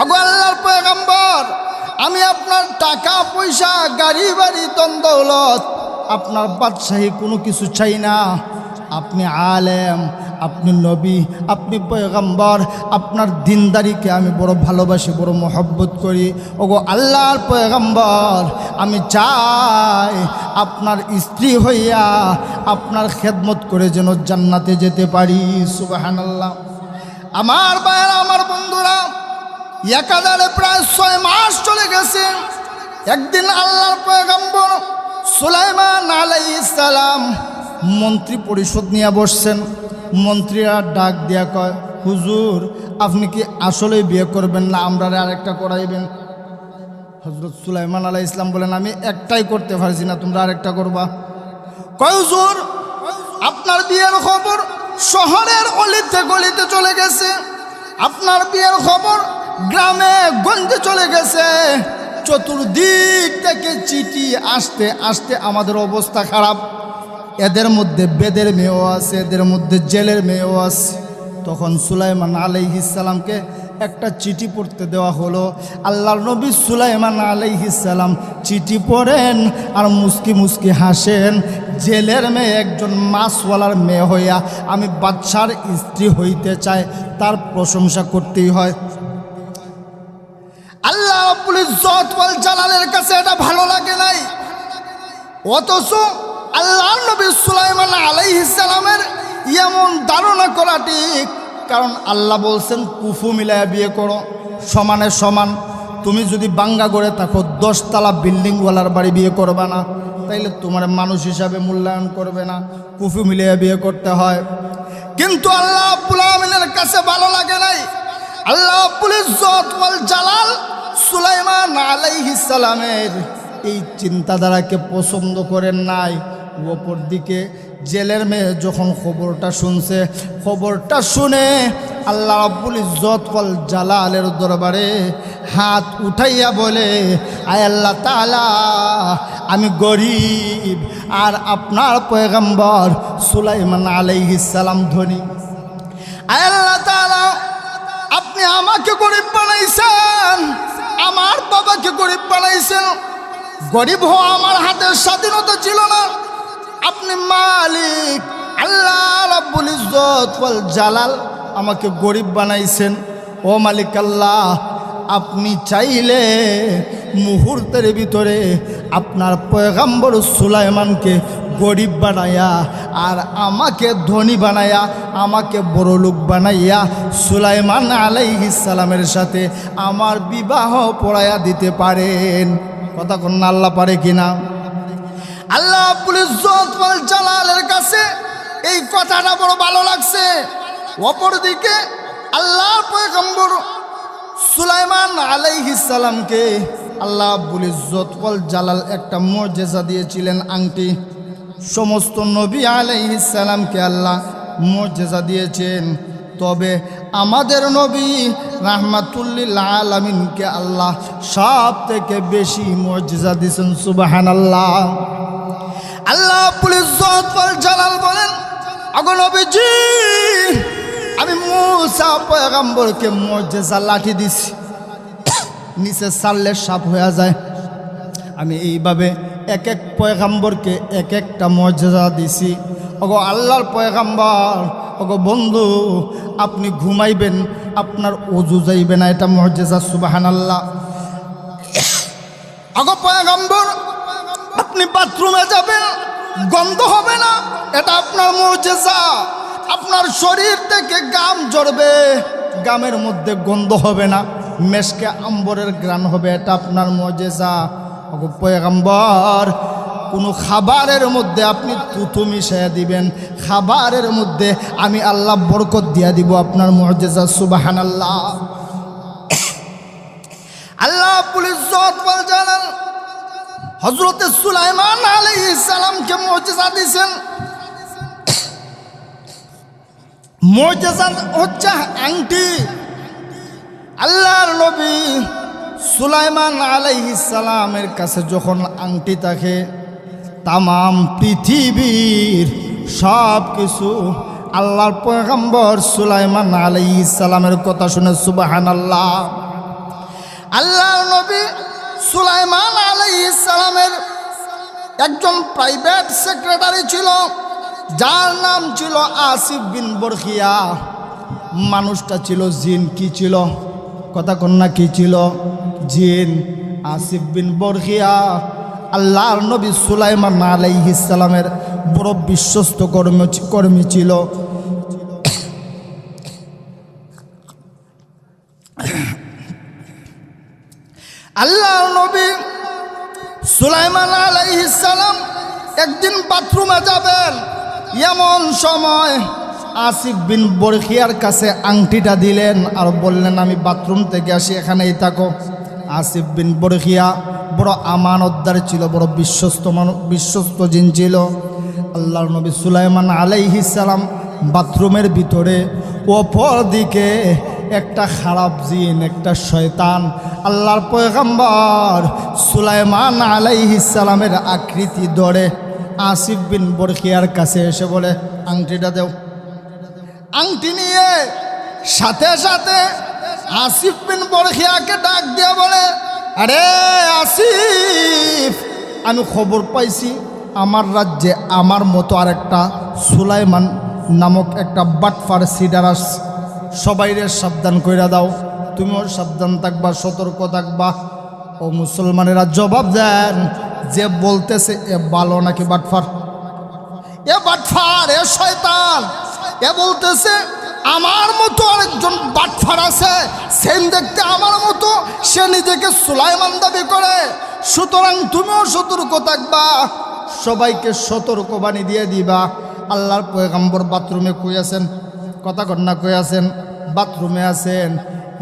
ওগো আল্লাহর পয়গম্বর, আমি আপনার টাকা পয়সা, গাড়ি বাড়ি, ধন দৌলত, আপনার বাদশাহী কোনো কিছু চাই না। আপনি আলেম, আপনি নবী, আপনি পয়গম্বর, আপনার দিনদারিকে আমি বড় ভালোবাসি, বড় মহব্বত করি। ওগো আল্লাহর পয়গম্বর, আমি চাই আপনার স্ত্রী হইয়া আপনার খেদমত করে যেন জান্নাতে যেতে পারি। সুবহানাল্লাহ। আমার ভাইয়েরা, আমার বন্ধুরা, একাধারে প্রায় 6 মাস চলে গেছে। একদিন আল্লাহর পয়গম্বর সুলাইমান আলাইহিস সালাম মন্ত্রী পরিষদ নিয়ে বসছেন। মন্ত্রীরা ডাক দিয়া কয়, হুজুর, আপনি কি আসলে বিয়ে করবেন না আমরা আরেকটা করাইবেন? হযরত সুলাইমান আলাইহিস সালাম বলেন, আমি একটাই করতে পারছি না, তোমরা আরেকটা করবা। কয়, হুজুর, আপনার বিয়ের খবর শহরের অলিতে গলিতে চলে গেছে, আপনার বিয়ের খবর গ্রামে গঞ্জে চলে গেছে, চতুর্দিক থেকে চিঠি আসতে আসতে আমাদের অবস্থা খারাপ। এদের মধ্যে বেদের মেয়েও আছে, এদের মধ্যে জেলের মেয়েও আছে। তখন সুলাইমান আলাইহিস সালামকে একটা চিঠি পড়তে দেওয়া হলো। আল্লাহর নবী সুলাইমান আলাইহিস সালাম চিঠি পড়েন আর মুস্কি মুস্কি হাসেন। জেলের মেয়ে একজন মাছওয়ালার মেয়ে হইয়া আমি বাদশার স্ত্রী হইতে চাই, তার প্রশংসা করতেই হয়। আল্লাহ রাব্বুল ইজ্জত ওয়াল জালালের কাছে এটা ভালো লাগে নাই, অথচ আল্লাহর নবী সুলাইমান আলাইহিস সালামের এমন ধারণা করা ঠিক। কারণ আল্লাহ বলছেন কুফু মিলায়া বিয়ে করো, সমানে সমান। তুমি যদি বাঙ্গা গড়ে থাকো 10 তলা বিল্ডিংওয়ালার বাড়ি বিয়ে করবে না, তাইলে তোমার মানুষ হিসাবে মূল্যায়ন করবে না, কুফু মিলায়া বিয়ে করতে হয়। কিন্তু আল্লাহ রাব্বুল আমিনের কাছে ভালো লাগে নাই। আল্লাহ রাব্বুল ইজ্জত ওয়াল জালাল সুলাইমান আলাইহিস সালামের এই চিন্তাধারাকে পছন্দ করেন নাই। অপর দিকে জেলের মেয়ে যখন খবরটা শুনছে, খবরটা শুনে আল্লাহ রাব্বুল ইজ্জত ওয়াল জালালের দরবারে হাত উঠাইয়া বলে, আয় আল্লাহ তাআলা, আমি গরিব আর আপনার পয়গম্বর সুলাইমান আলাইহিস সালাম ধনী। আয় আল্লাহ তাআলা, আপনি আমাকে গরিব বানাইছেন, আমার বাবাকে গরিব বানাইছেন। গরিব হওয়া আমার হাতের স্বাধীনতা ছিল না, আপনি মালিক আল্লাহ রাব্বুল ইজ্জত ওয়াল জালাল আমাকে গরিব বানাইছেন। ও মালিক আল্লাহ, আপনি চাইলে মুহূর্তের ভিতরে আপনার পয়গম্বর সুলাইমানকে গরিব বানাইয়া আর আমাকে ধনী বানাইয়া, আমাকে বড়লোক বানাইয়া সুলাইমান আলাইহিস সালামের সাথে আমার বিবাহ পড়াইয়া দিতে পারেন। কথা কোন আল্লাহ পারে কিনা? আল্লাহ রাব্বুল ইজ্জত ওয়াল জালালের কাছে এই কথাটা বড় ভালো লাগছে। অপরদিকে আল্লাহর পয়গম্বর সুলাইমান আলাইহিস সালামকে আল্লাহ রাব্বুল ইজ্জত ওয়াল জালাল একটা মুজিজা দিয়েছিলেন, আংটি। সমস্ত নবী আলাইহিস সালামকে আল্লাহ মুজিজা দিয়েছেন, তবে আমাদের নবী রাহমাতুল্লিল আলামিনকে আল্লাহ সব থেকে বেশি মুজিজা দিয়েছেন। সুবহানাল্লাহ। আল্লাহ রাব্বুল ইজ্জত ওয়াল জালাল বলেন, আগো নবীজি, আমি মূসা পয়গম্বরকে মুজিজা লাঠি দিছি, নিচে ছাড়লে সাপ হয়ে যায়। আমি এইভাবে এক এক পয়গম্বরকে এক একটা মুজিজা দিছি। ওগো আল্লাহর পয়গম্বর, ওগো বন্ধু, আপনি ঘুমাইবেন, আপনার ওযু যাইবে না, এটা মুজিজা। সুবহানাল্লাহ। ওগো পয়গম্বর, আপনি বাথরুমে যাবেন, গন্ধ হবে না, এটা আপনার মুজিজা। আপনার শরীর থেকে গাম ঝরবে, গামের মধ্যে গন্ধ হবে না, মেশকে আম্বরের ঘ্রাণ হবে, এটা আপনার মুজিজা। ওগো পয়গম্বর, কোনো খাবারের মধ্যে আপনি তুতু মিশাইয়া দিবেন, খাবারের মধ্যে আমি আল্লাহ বরকত দিয়া দিব, আপনার মুজিজা। সুবহানাল্লাহ। আল্লাহ রাব্বুল ইজ্জত ওয়াল জালাল হযরত সুলাইমান আলাইহিস সালামকে মুজিজা দিয়েছেন। মুজিজা হচ্ছে আংটি। আল্লাহর নবী সুলাইমান আলাইহিস সালামের কাছে যখন আংটি থাকে, তামাম পৃথিবীর সব কিছু আল্লাহর পয়গম্বর সুলাইমান আলাইহিস সালামের কথা শুনে সুবহানাল্লাহ। আল্লাহর নবী সুলাইমান আলাইহিস সালামের একজন প্রাইভেট সেক্রেটারি ছিল, যার নাম ছিল আসিফ বিন বরখিয়া। মানুষটা ছিল জিন। কি ছিল? কথা কন্যা কি ছিল? জিন। আসিফ বিন বরখিয়া আল্লাহর নবী সুলাইমান আলাইহিস সালামের বড় বিশ্বস্ত কর্মী ছিল। আল্লাহর নবী সুলাইমান আলাইহিস সালাম একদিন বাথরুমে যাবেন, এমন সময় আসিফ বিন বরখিয়ার কাছে আংটিটা দিলেন আর বললেন, আমি বাথরুম থেকে আসি, এখানেই থাকো। আসিফ বিন বরখিয়া বড় আমানতদার ছিল, বড় বিশ্বস্ত জিন ছিল। আল্লাহর নবী সুলাইমান আলাইহিস সালাম বাথরুমের ভিতরে, অপর দিকে একটা খারাপ জিন, একটা শয়তান আল্লাহর পয়গম্বর সুলাইমান আলাইহিস সালামের আকৃতি ধরে আসিফ বিন বরখিয়ার কাছে এসে বলে আংটিটা দেও। আংটি নিয়ে সাথে সাথে আসিফ বিন বরখিয়াকে ডাক দিয়ে বলে, আরে আসিফ, আমি খবর পাইছি আমার রাজ্যে আমার মতো আরেকটা সুলাইমান নামক একটা বাটফার সিডার আসছে, সবাইরে সাবধান কইরা দাও, তুমিও সাবধান থাকবা, সতর্ক থাকবা। ও মুসলমানেরা জবাব দেন, যে বলতেছে এ ভালো নাকি বাটফার? এ বাটফার, এ শয়তান। এ বলতেছে আমার মতো আরেকজন বাটফার আছে, সেম দেখতে আমার মতো, সে নিজেকে সুলাইমান দাবি করে, সুতরাং তুমিও সতর্ক থাকবা, সবাইকে সতর্কবাণী দিয়ে দিবা। আল্লাহর পয়গম্বর বাথরুমে কই আছেন? কথা কন্যা কই আছেন? বাথরুমে আছেন।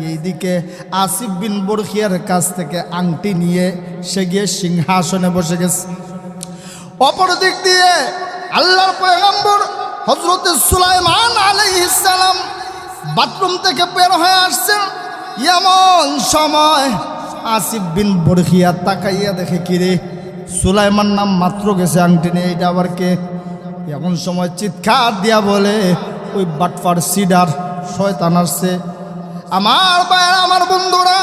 এইদিকে আসিফ বিন বরখিয়ার কাছ থেকে আংটি নিয়ে সে গিয়ে সিংহাসনে বসে গেছে। অপর দিক দিয়ে আল্লাহর পয়গম্বর হযরত সুলাইমান আলাইহিস সালাম বাথরুম থেকে বের হয়ে আসছেন। এমন সময় আসিফ বিন বরখিয়া তাকাইয়া দেখে, কিরে সুলাইমান নাম মাত্র গেছে আংটি নিয়ে, এটা আবার কে? এমন সময় চিৎকার দিয়া বলে, ওই বাটফার সিডার শয়তান আসছে। আমার ভাইয়েরা, আমার বন্ধুরা,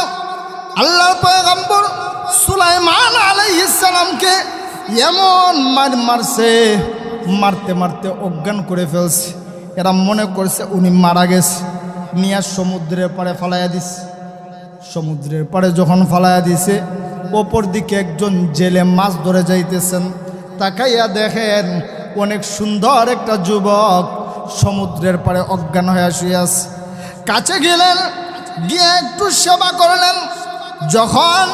আল্লাহর পয়গম্বর সুলাইমান আলাইহিস সালামকে এমন মারছে, মারতে মারতে অজ্ঞান করে ফেলছে। এরা মনে করছে উনি মারা গেছে, নিয়ে সমুদ্রের পাড়ে ফালাইয়া দিছে। সমুদ্রের পাড়ে যখন ফালাইয়া দিছে, ওপর দিকে একজন জেলে মাছ ধরে যাইতেছেন। তাকাইয়া দেখেন অনেক সুন্দর একটা যুবক সমুদ্রের পাড়ে অজ্ঞান হয়ে শুয়ে আছে। কাছে গেলেন, গিয়ে একটু সেবা করলেন। যখন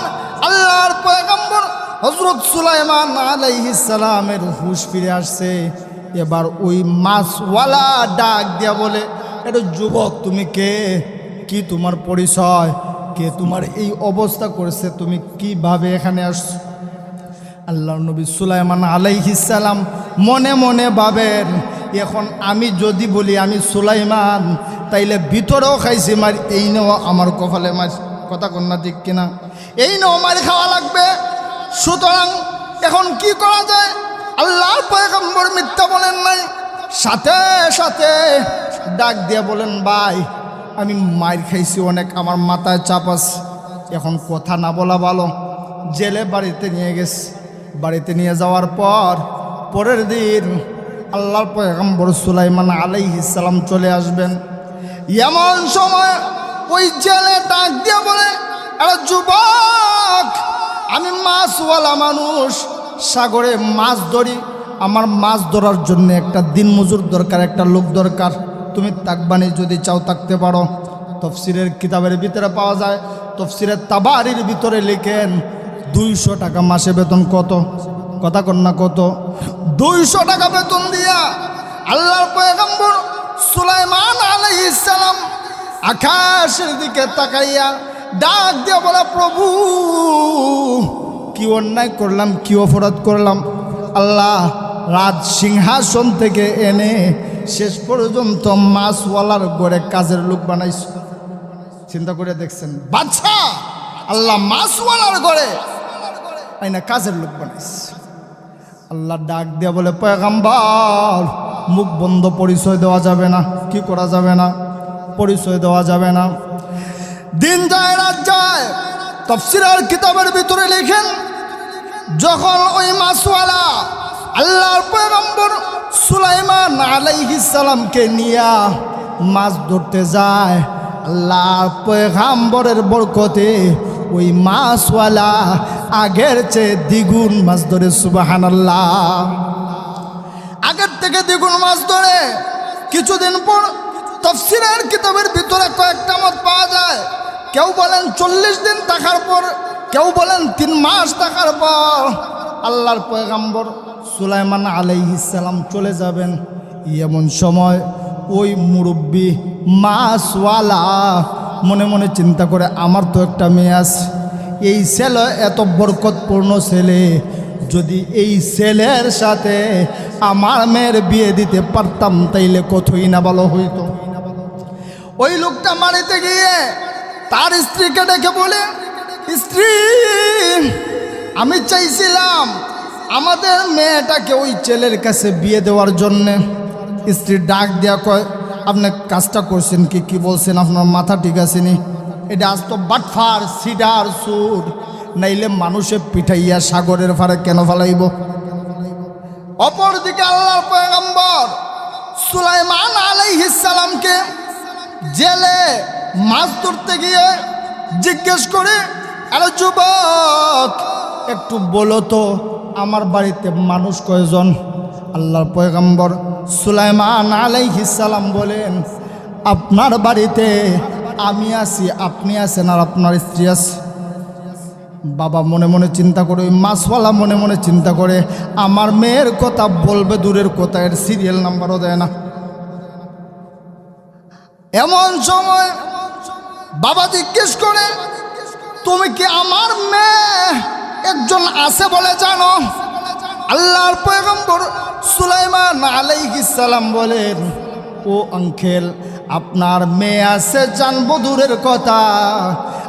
আল্লাহর পয়গম্বর হযরত সুলাইমান আলাইহিস সালামের হুঁশ ফিরে আসছে, এবার ওই মাছওয়ালা ডাক দিয়া বলে, এটা যুবক, তুমি কে? কি তোমার পরিচয়? কে তোমার এই অবস্থা করেছে? তুমি কিভাবে এখানে আসছো? আল্লাহর নবী সুলাইমান আলাইহিস সালাম মনে মনে ভাবেন, এখন আমি যদি বলি আমি সুলাইমান, তাইলে ভিতরেও খাইছি মার, এই নেও আমার কপালে মার। কথা কন্যা ঠিক কিনা? এই নেও মার খাওয়া লাগবে। সুতরাং এখন কি করা যায়? আল্লাহর পয়গম্বর মিথ্যা বলেন নাই, সাথে সাথে ডাক দিয়ে বলেন, ভাই আমি মার খাইছি অনেক, আমার মাথায় চাপ আছে, এখন কথা না বলা ভালো। জেলে বাড়িতে নিয়ে গেছে। বাড়িতে নিয়ে যাওয়ার পর পরের দিন আল্লাহর পয়গম্বর সুলাইমান আলাইহিস সালাম চলে আসবেন। এমন সময় ওই জেলে ডাক দিয়ে বলে, আরে যুবক, আমি মাছওয়ালা মানুষ, সাগরে মাছ ধরি, আমার মাছ ধরার জন্য একটা দিন মজুর দরকার, একটা লোক দরকার, তুমি তাকবানি যদি চাও থাকতে পারো। তফসিরের কিতাবের ভিতরে পাওয়া যায়, তফসিরের তাবারির ভিতরে লিখেন 200 টাকা মাসে বেতন। কত? কথা কন্যা কত? 200 টাকা বেতন দিয়া আল্লাহর পয়গম্বর সুলাইমান আলাইহিস সালাম আকাশের দিকে তাকাইয়া ডাক দিয়ে বলে, প্রভু কি অন্যায় করলাম, কি অপরাধ করলাম? আল্লাহ রাজ সিংহাসন থেকে এনে শেষ পর্যন্ত মাছওয়ালার ঘরে কাজের লোক বানাইছ। চিন্তা করে দেখছেন, বাদশা আল্লাহ মাছওয়ালার ঘরে আইনা কাজের লোক বানাইছ। আল্লাহ ডাক দিয়া বলে, পয়গম্বর মুখ বন্ধ, পরিচয় দেওয়া যাবে না। কি করা যাবে না? পরিচয় দেওয়া যাবে না। দিন যায় রাত যায়, তাফসীরের কিতাবের ভিতরে লেখেন, যখন ওই মাছওয়ালা আল্লাহর পয়গম্বর সুলাইমান আলাইহিস সালামকে নিয়া মাছ ধরতে যায়, আল্লাহর পয়গম্বরের বরকতে ওই মাছওয়ালা আগের চেয়ে দ্বিগুণ মাছ ধরে। সুবহানাল্লাহ। আগের থেকে দ্বিগুণ মাছ ধরে। কিছুদিন পর তাফসীরের কিতাবের ভিতরে কয়েকটা মত পাওয়া যায়। কেউ বলেন 40 দিন থাকার পর, কেউ বলেন 3 মাস থাকার পর আল্লাহর পয়গম্বর সুলাইমান আলাইহিস সালাম চলে যাবেন। এমন সময় ওই মুরব্বী মাছওয়ালা মনে মনে চিন্তা করে, আমার তো একটা মেয়ে আছে, এই ছেলে এত বরকতপূর্ণ ছেলে, যদি এই ছেলের সাথে আমার মেয়ের বিয়ে দিতে পারতাম তাইলে কতই না ভালো হইতো। ওই লোকটা বাড়িতে গিয়ে তার স্ত্রীকে ডেকে বলে, স্ত্রী আমি চাইছিলাম আমাদের মেয়েটাকে ওই ছেলের কাছে বিয়ে দেওয়ার জন্যে স্ত্রী ডাক দেওয়া কয় আপনি কাজটা করছেন কি কি বলছেন আপনার মাথা ঠিক আছে নি? এটা আজ তো বাটফার সিডার সুর, নাইলে মানুষে পিঠাইয়া সাগরের ফারে কেন ফেলাইব? অপরদিকে আল্লাহর পয়গম্বর সুলাইমান আলাইহিস সালামকে জেলে মাছ ধরতে গিয়ে জিজ্ঞেস করে, আরে যুবক একটু বলো তো আমার বাড়িতে মানুষ কয়জন? আল্লাহর পয়গম্বর সুলাইমান আলাইহিস সালাম বলেন, আপনার বাড়িতে আমি আছি, আপনি আছেন, আর আপনার স্ত্রী আছে। বাবা মনে মনে চিন্তা করে, ওই মাছওয়ালা মনে মনে চিন্তা করে, আমার মেয়ের কথা বলবে দূরের কথা, এর সিরিয়াল নাম্বারও দেয় না। এমন সময় বাবা জিজ্ঞেস করে, তুমি কি আমার মেয়ে একজন আছে বলে জানো? আল্লাহর পয়গম্বর সুলাইমান আলাইহিস সালাম বলেন, ও আঙ্কেল আপনার মেয়ে আছে জানবো দূরের কথা,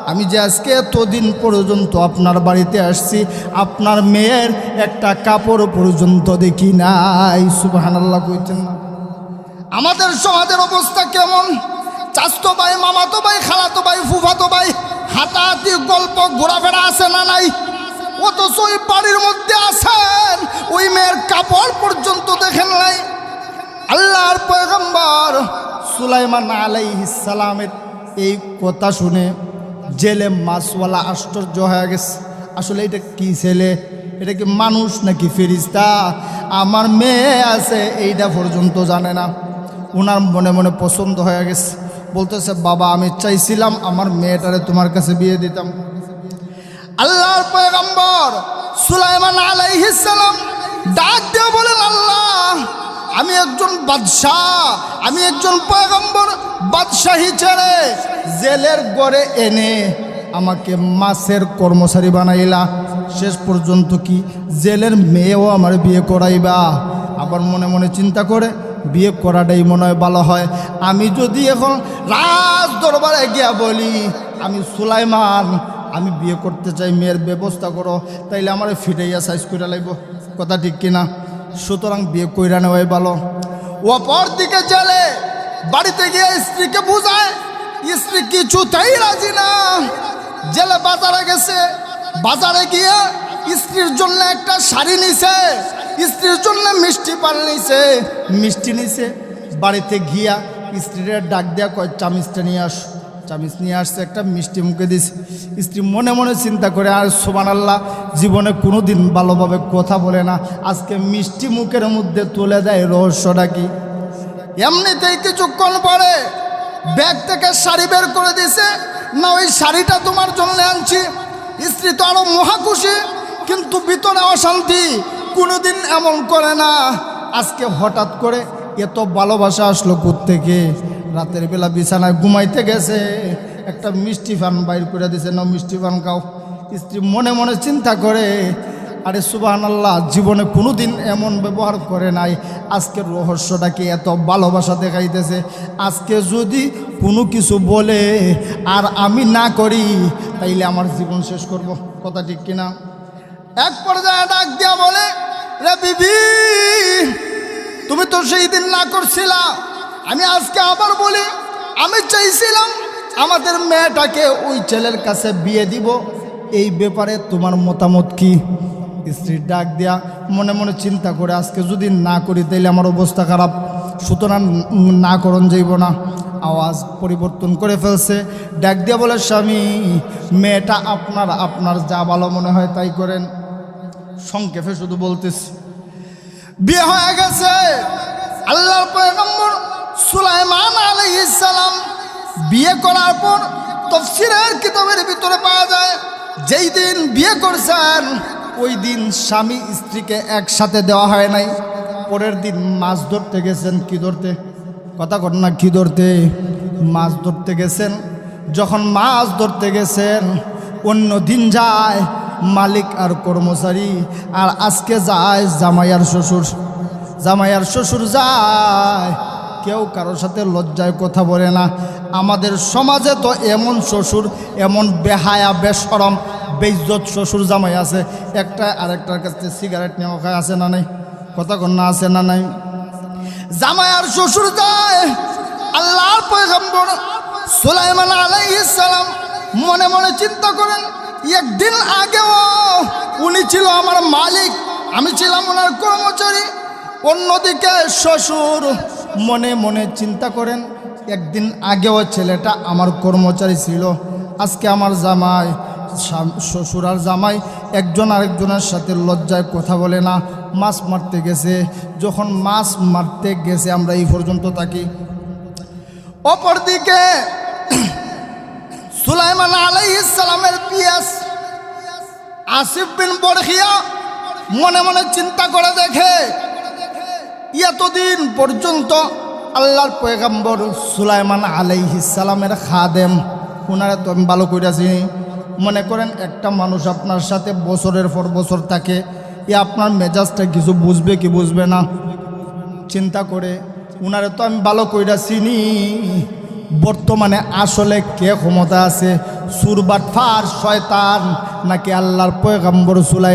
আমি যে আজকে এতদিন পর্যন্ত আপনার বাড়িতে আসছি আপনার মেয়ের একটা কাপড় পর্যন্ত দেখি নাই। সুবহানাল্লাহ কইতেন না? আমাদের সমাজের অবস্থা কেমন? চাচতো ভাই, মামাতো ভাই, খালাতো ভাই, ফুফাতো ভাই, হাতাহাতি গল্প ঘোরাফেরা আছে না নাই? অথচ ওই বাড়ির মধ্যে আছেন, ওই মেয়ের কাপড় পর্যন্ত দেখেন নাই। আল্লাহর পয়গম্বর সুলাইমান আলাইহিস সালামের এই কথা শুনে জেলে মাছওয়ালা আশ্চর্য হয়ে গেছে। আসলে এটা কি ছেলে, এটা কি মানুষ নাকি ফেরেশতা? আমার মেয়ে আছে এইটা পর্যন্ত জানে না। ওনার মনে মনে পছন্দ হয়ে গেছে, বলতেছে, বাবা আমি চাইছিলাম আমার মেয়েটারে তোমার কাছে বিয়ে দিতাম। আল্লাহর পয়গম্বর সুলাইমান আলাইহিস সালাম ডাক দিয়ে বলেন, আল্লাহ আমি একজন বাদশাহ, আমি একজন পয়গম্বর, বাদশাহী ছেড়ে জেলের ঘরে এনে আমাকে মাছের কর্মচারী বানাইলা, শেষ পর্যন্ত কি জেলের মেয়েও আমার বিয়ে করাইবা? আবার মনে মনে চিন্তা করে, বিয়ে করাটাই মনে হয় ভালো হয়। আমি যদি এখন রাজ দরবারে গিয়া বলি আমি সুলাইমান, আমি বিয়ে করতে চাই, মেয়ের ব্যবস্থা করো, তাইলে আমার ফিটাইয়া সাইজ করে লাগবো, কথা ঠিক কিনা? সুতরাং বিয়ে কইরা নেওয়াই ভালো। অপর দিকে জেলে বাড়িতে গিয়ে স্ত্রীকে বুঝায়, স্ত্রী কিছুতেই রাজি না। জেলে বাজারে গেছে, বাজারে গিয়ে স্ত্রীর জন্য একটা শাড়ি নিছে, স্ত্রীর জন্য মিষ্টি পান নিছে, মিষ্টি নিছে। বাড়িতে গিয়া স্ত্রীর ডাক দেয়া কয়, চামিচটা নিয়ে আস। চামিচ নিয়ে আসছে, একটা মিষ্টি মুখে দিছে। স্ত্রী মনে মনে চিন্তা করে, আর সুবহানাল্লাহ, জীবনে কোনো দিন ভালোভাবে কথা বলে না, আজকে মিষ্টি মুখের মধ্যে তুলে দেয়, রহস্যটা কি? এমনিতেই কিছুক্ষণ পরে ব্যাগ থেকে শাড়ি বের করে দিছে, না ওই শাড়িটা তোমার জন্য আনছি। স্ত্রী তো আরো মহা খুশি, কিন্তু ভিতরে অশান্তি, কোনোদিন এমন করে না। আজকে হঠাৎ করে এত ভালোবাসা আসলো কোত্থেকে? রাতের বেলা বিছানায় ঘুমাইতে গেছে, একটা মিষ্টি পান বাইর করে দিছে, না মিষ্টি পান খাও। স্ত্রী মনে মনে চিন্তা করে, আরে সুবহানাল্লাহ, জীবনে কোনোদিন এমন ব্যবহার করে নাই, আজকের রহস্যটা কি এত ভালোবাসা দেখাইতেছে? আজকে যদি কোনো কিছু বলে আর আমি না করি, তাইলে আমার জীবন শেষ করব, কথা ঠিক কিনা? এক পর্যায়ে ডাক দিয়া বলে, রে বিবি, তুমি তো সেই দিন না করছিলা, আমি আজকে আবার বলি, আমি চাইছিলাম আমাদের মেয়েটাকে ওই ছেলের কাছে বিয়ে দিব, এই ব্যাপারে তোমার মতামত কি? স্ত্রী ডাক দেয়া মনে মনে চিন্তা করে, আজকে যদি না করি তাইলে আমার অবস্থা খারাপ, সুতরাং না করণ যাইব না। আওয়াজ পরিবর্তন করে ফেলছে, ডাক দিয়া বলে, স্বামী মেয়েটা আপনার যা ভালো মনে হয় তাই করেন। সংক্ষেপে শুধু বলতেছি, বিয়ে হয়ে গেছে। আল্লাহর পয়গম্বর সুলাইমান আলাইহিস সালাম বিয়ে করার পর তাফসীরের কিতাবের ভিতরে পাওয়া যায়, যেই দিন বিয়ে করছেন ওই দিন স্বামী স্ত্রীকে একসাথে দেওয়া হয় নাই। পরের দিন মাছ ধরতে গেছেন। কি ধরতে? কথা কর না, কি ধরতে? মাছ ধরতে গেছেন। যখন মাছ ধরতে গেছেন, অন্য দিন যায় মালিক আর কর্মচারী, আর আজকে যায় জামাই আর শ্বশুর। জামাই আর শ্বশুর যায়, কেউ কারোর সাথে লজ্জায় কথা বলে না। আমাদের সমাজে তো এমন শ্বশুর, এমন বেহায়া বেশরম বেইজ্জত শ্বশুর জামাই আছে, একটা আরেকটার কাছে সিগারেট নেওয়া খায়, আছে না নাই? কথা কন না, আছে না নাই? জামাই আর শ্বশুর যায়, আল্লাহর পয়গম্বর সুলাইমান আলাইহিস সালাম মনে মনে চিন্তা করেন, একদিন আগেও উনি ছিল আমার মালিক, আমি ছিলাম ওনার কর্মচারী। অন্যদিকে শ্বশুর মনে মনে চিন্তা করেন, একদিন আগেও ছেলেটা আমার কর্মচারী ছিল, আজকে আমার জামাই। শ্বশুর আর জামাই একজন আরেকজনের সাথে লজ্জায় কথা বলে না। মাছ মারতে গেছে, যখন মাছ মারতে গেছে আমরা এই পর্যন্ত থাকি। অপরদিকে সুলাইমান আলাইহিস সালামের পিয়াস আসিফ বিন বরখিয়া মনে মনে চিন্তা করে দেখে, এতদিন পর্যন্ত আল্লাহর পয়গম্বর সুলাইমান আলাইহিস সালামের খাদেম, ওনারা তো আমি ভালো করে চিনি। মনে করেন একটা মানুষ আপনার সাথে বছরের পর বছর থাকে, আপনার মেজাজটা কিছু বুঝবে কি বুঝবে না, চিন্তা করে উনারে তো আমি ভালো কইরা চিনি, বর্তমানে আসলে কে ক্ষমতা আছে, সুরবাটফার শয়তান নাকি আল্লাহর পয়গম্বর সুলাইমান।